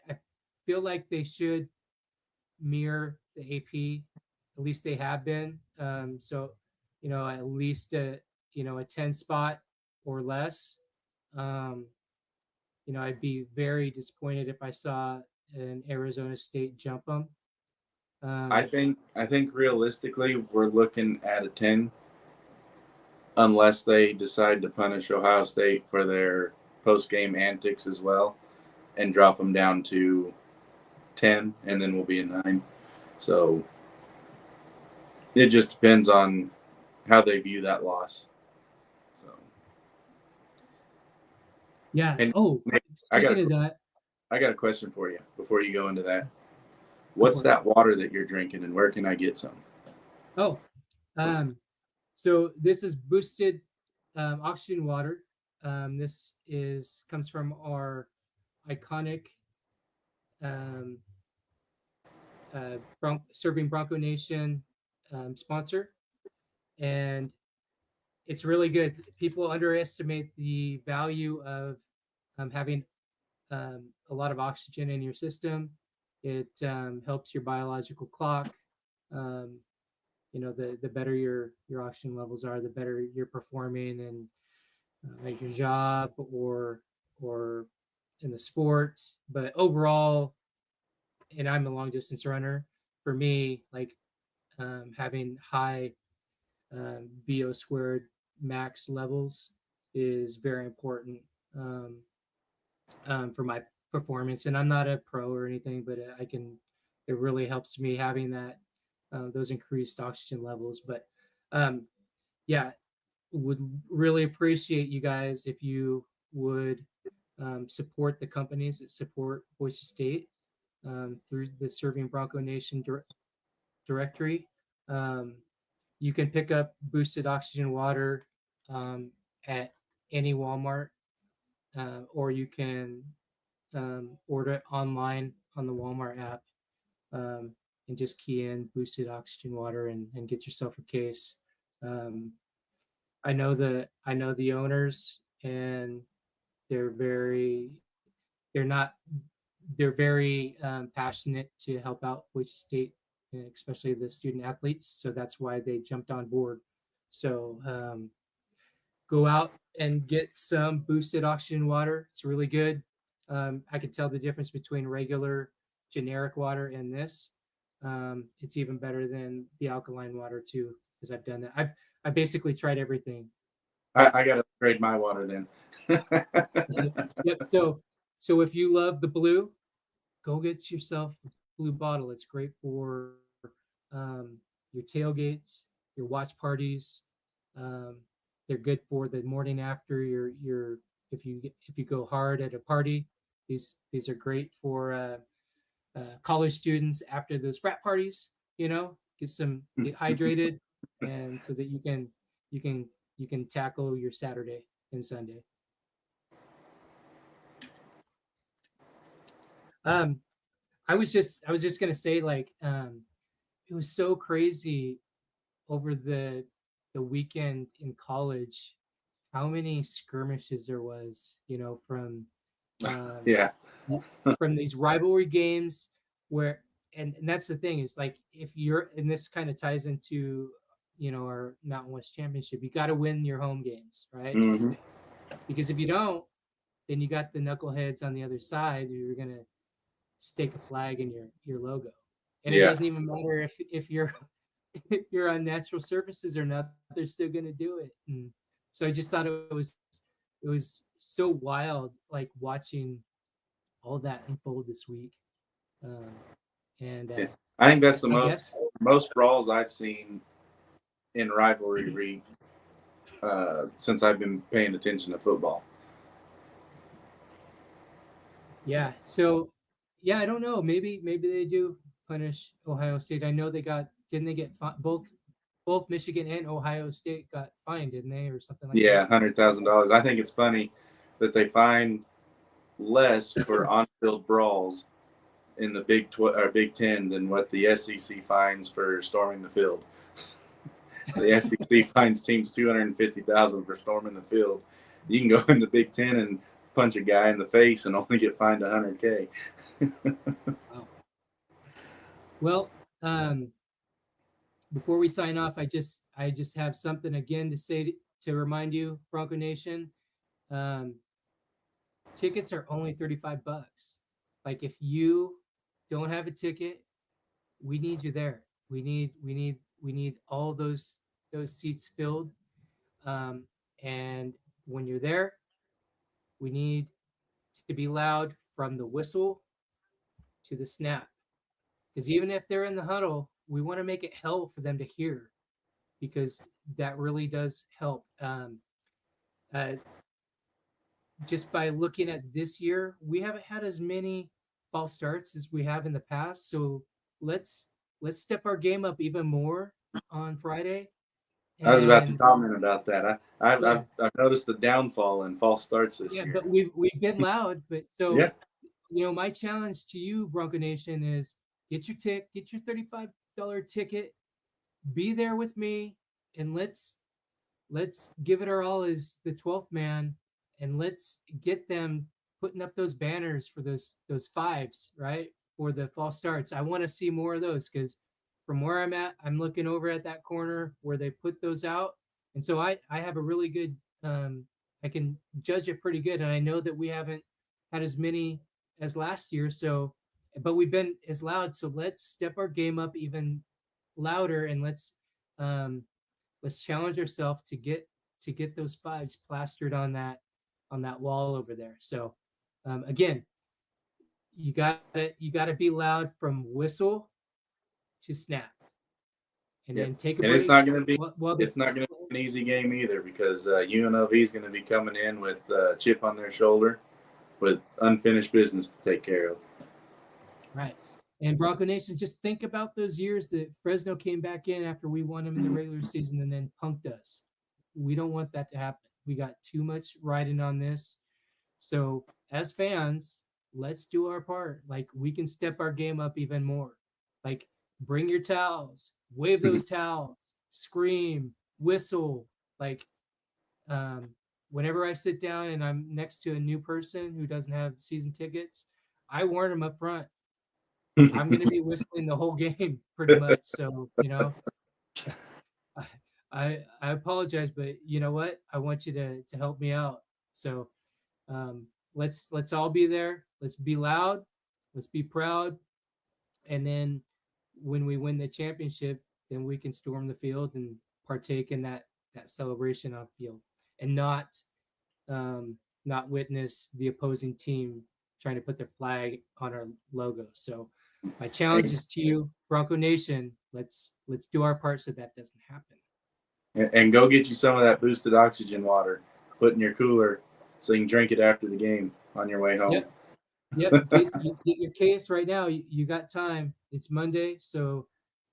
feel like they should mirror the AP. At least they have been. So at least a 10 spot or less. I'd be very disappointed if I saw an Arizona State jump them. I think realistically we're looking at a 10, unless they decide to punish Ohio State for their post-game antics as well, and drop them down to 10, and then we'll be a 9. So it just depends on how they view that loss. So yeah. And Speaking of that, I got a question for you before you go into that. What's that water that you're drinking, and where can I get some? Oh, so this is boosted oxygen water. This comes from our iconic serving Bronco Nation sponsor, and it's really good. People underestimate the value of having a lot of oxygen in your system. It helps your biological clock. Um, the better your oxygen levels are, the better you're performing and at your job or in the sports. But overall, and I'm a long distance runner. For me, like having high VO squared max levels is very important um, for my performance. And I'm not a pro or anything, but it really helps me having those increased oxygen levels. But um, yeah, would really appreciate you guys if you would support the companies that support Boise State through the Serving Bronco Nation directory. Um, you can pick up boosted oxygen water at any Walmart, or you can order it online on the Walmart app um, and just key in boosted oxygen water and get yourself a case. Um, I know the owners, and they're very they're not they're very passionate to help out Boise State, especially the student athletes. So that's why they jumped on board. So go out and get some boosted oxygen water. It's really good. I could tell the difference between regular generic water and this. It's even better than the alkaline water too, because I've done that. I basically tried everything. I got to upgrade my water then. Yep. So if you love the blue, go get yourself a blue bottle. It's great for your tailgates, your watch parties. Um, they're good for the morning after your if you go hard at a party. These are great for college students after those frat parties. Get hydrated, and so that you can you can tackle your Saturday and Sunday. Um, I was just gonna say, like, it was so crazy over the weekend in college how many skirmishes there was, um, Yeah. from these rivalry games where and that's the thing is like if you're and this kind of ties into our Mountain West Championship, you got to win your home games, right? Hmm. Because if you don't, then you got the knuckleheads on the other side who are gonna stake a flag in your logo, and it Yeah. doesn't even matter if you're if you're on natural surfaces or not, they're still gonna do it. And so I just thought it was so wild, like watching all that unfold this week. Um, and Yeah. I think that's the I most guess, most brawls I've seen in rivalry since I've been paying attention to football. yeah. So, yeah, I don't know. Maybe they do punish Ohio State. I know didn't they get both Michigan and Ohio State got fined, didn't they, or something like Yeah, that? $100,000. I think it's funny that they fine less for on-field brawls in the Big Ten than what the SEC fines for storming the field. The SEC fines teams $250,000 for storming the field. You can go in the Big Ten and punch a guy in the face and only get fined $100K. Wow. Well, before we sign off, I just have something again to say to remind you, Bronco Nation. Um, Tickets are only $35. Like if you don't have a ticket, we need you there. We need all those seats filled. Um, and when you're there, we need to be loud from the whistle to the snap. Because even if they're in the huddle, we want to make it hell for them to hear, because that really does help. Uh, just by looking at this year, we haven't had as many false starts as we have in the past. So let's let's step our game up even more on Friday. I was about to And comment about that. yeah, I've noticed the downfall in false starts this yeah, year. but we've been loud. But so Yeah. my challenge to you, Bronco Nation, is get your $35 ticket, be there with me, and let's give it our all as the 12th man, and let's get them putting up those banners for those fives, right? For the false starts. I want to see more of those, because from where I'm at, I'm looking over at that corner where they put those out. And so I have a really good, I can judge it pretty good. And I know that we haven't had as many as last year. So, but we've been as loud. So let's step our game up even louder, and let's challenge ourselves to get those fives plastered on that wall over there. So again, you gotta be loud from whistle to snap, and Yeah. then take a And break. it's not going to be Well, it's not going to be an easy game either, because UNLV is going to be coming in with a chip on their shoulder, with unfinished business to take care of. right. And Bronco Nation, just think about those years that Fresno came back in after we won them in the regular season and then punked us. We don't want that to happen. We got too much riding on this. So as fans, let's do our part. Like, we can step our game up even more. Like, bring your towels, wave those towels, scream, whistle. Like, whenever I sit down and I'm next to a new person who doesn't have season tickets, I warn them up front. I'm going to be whistling the whole game pretty much. So, I apologize, but you know what? I want you to help me out. So let's all be there. Let's be loud. Let's be proud. And then when we win the championship, then we can storm the field and partake in that celebration on field, and not witness the opposing team trying to put their flag on our logo. So my challenge is to you, Bronco Nation. Let's do our part so that doesn't happen. And go get you some of that boosted oxygen water, put in your cooler so you can drink it after the game on your way home. Yep. Get your case right now. You got time. It's Monday, so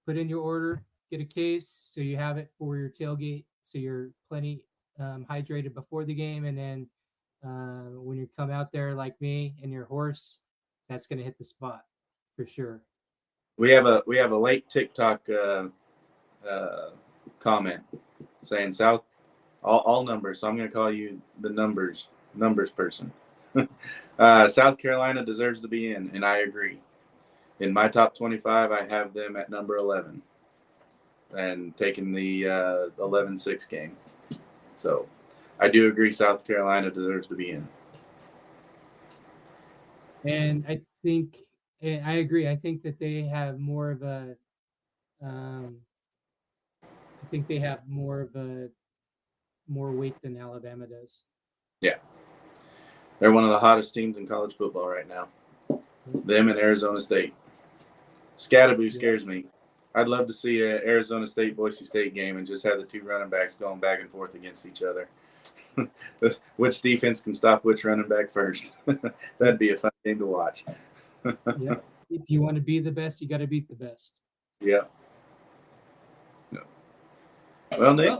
put in your order. Get a case so you have it for your tailgate, so you're plenty hydrated before the game, and then when you come out there like me and your horse, that's going to hit the spot for sure. We have a late TikTok comment saying South all numbers. So I'm going to call you the numbers person. South Carolina deserves to be in, and I agree. In my top 25, I have them at number 11 and taking the 11-6 game. So I do agree South Carolina deserves to be in. And I agree. I think that they have more of a more weight than Alabama does. Yeah. They're one of the hottest teams in college football right now. Them and Arizona State. Scatterboo scares me. I'd love to see an Arizona State Boise State game and just have the two running backs going back and forth against each other. Which defense can stop which running back first? That'd be a fun game to watch. Yeah. If you want to be the best, you got to beat the best. Yeah. Well, Nick,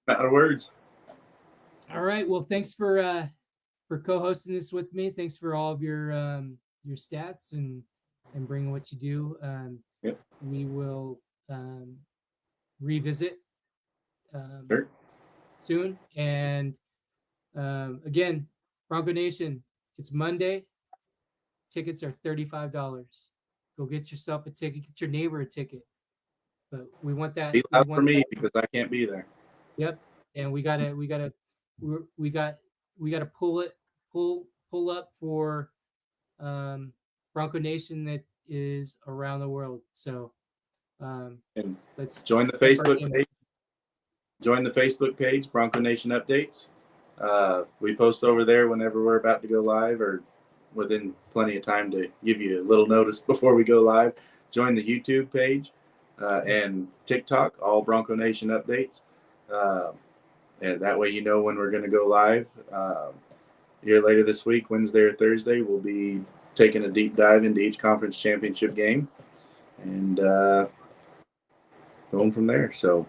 out of words. All right. Well, thanks for co-hosting this with me. Thanks for all of your stats and bringing what you do. Yep. We will revisit soon. And again, Bronco Nation, it's Monday. Tickets are $35. Go get yourself a ticket. Get your neighbor a ticket. But we want that. Be loud for me because I can't be there. Yep. And we gotta pull up for Bronco Nation that is around the world. So and let's join the Facebook page. Join the Facebook page, Bronco Nation Updates. We post over there whenever we're about to go live, or within plenty of time to give you a little notice before we go live. Join the YouTube page and TikTok, all Bronco Nation Updates. And that way you know when we're going to go live. Here later this week, Wednesday or Thursday, we'll be taking a deep dive into each conference championship game and going from there. So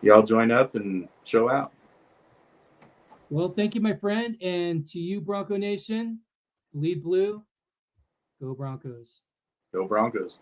y'all join up and show out. Well, thank you, my friend. And to you, Bronco Nation, bleed blue, go Broncos. Go Broncos.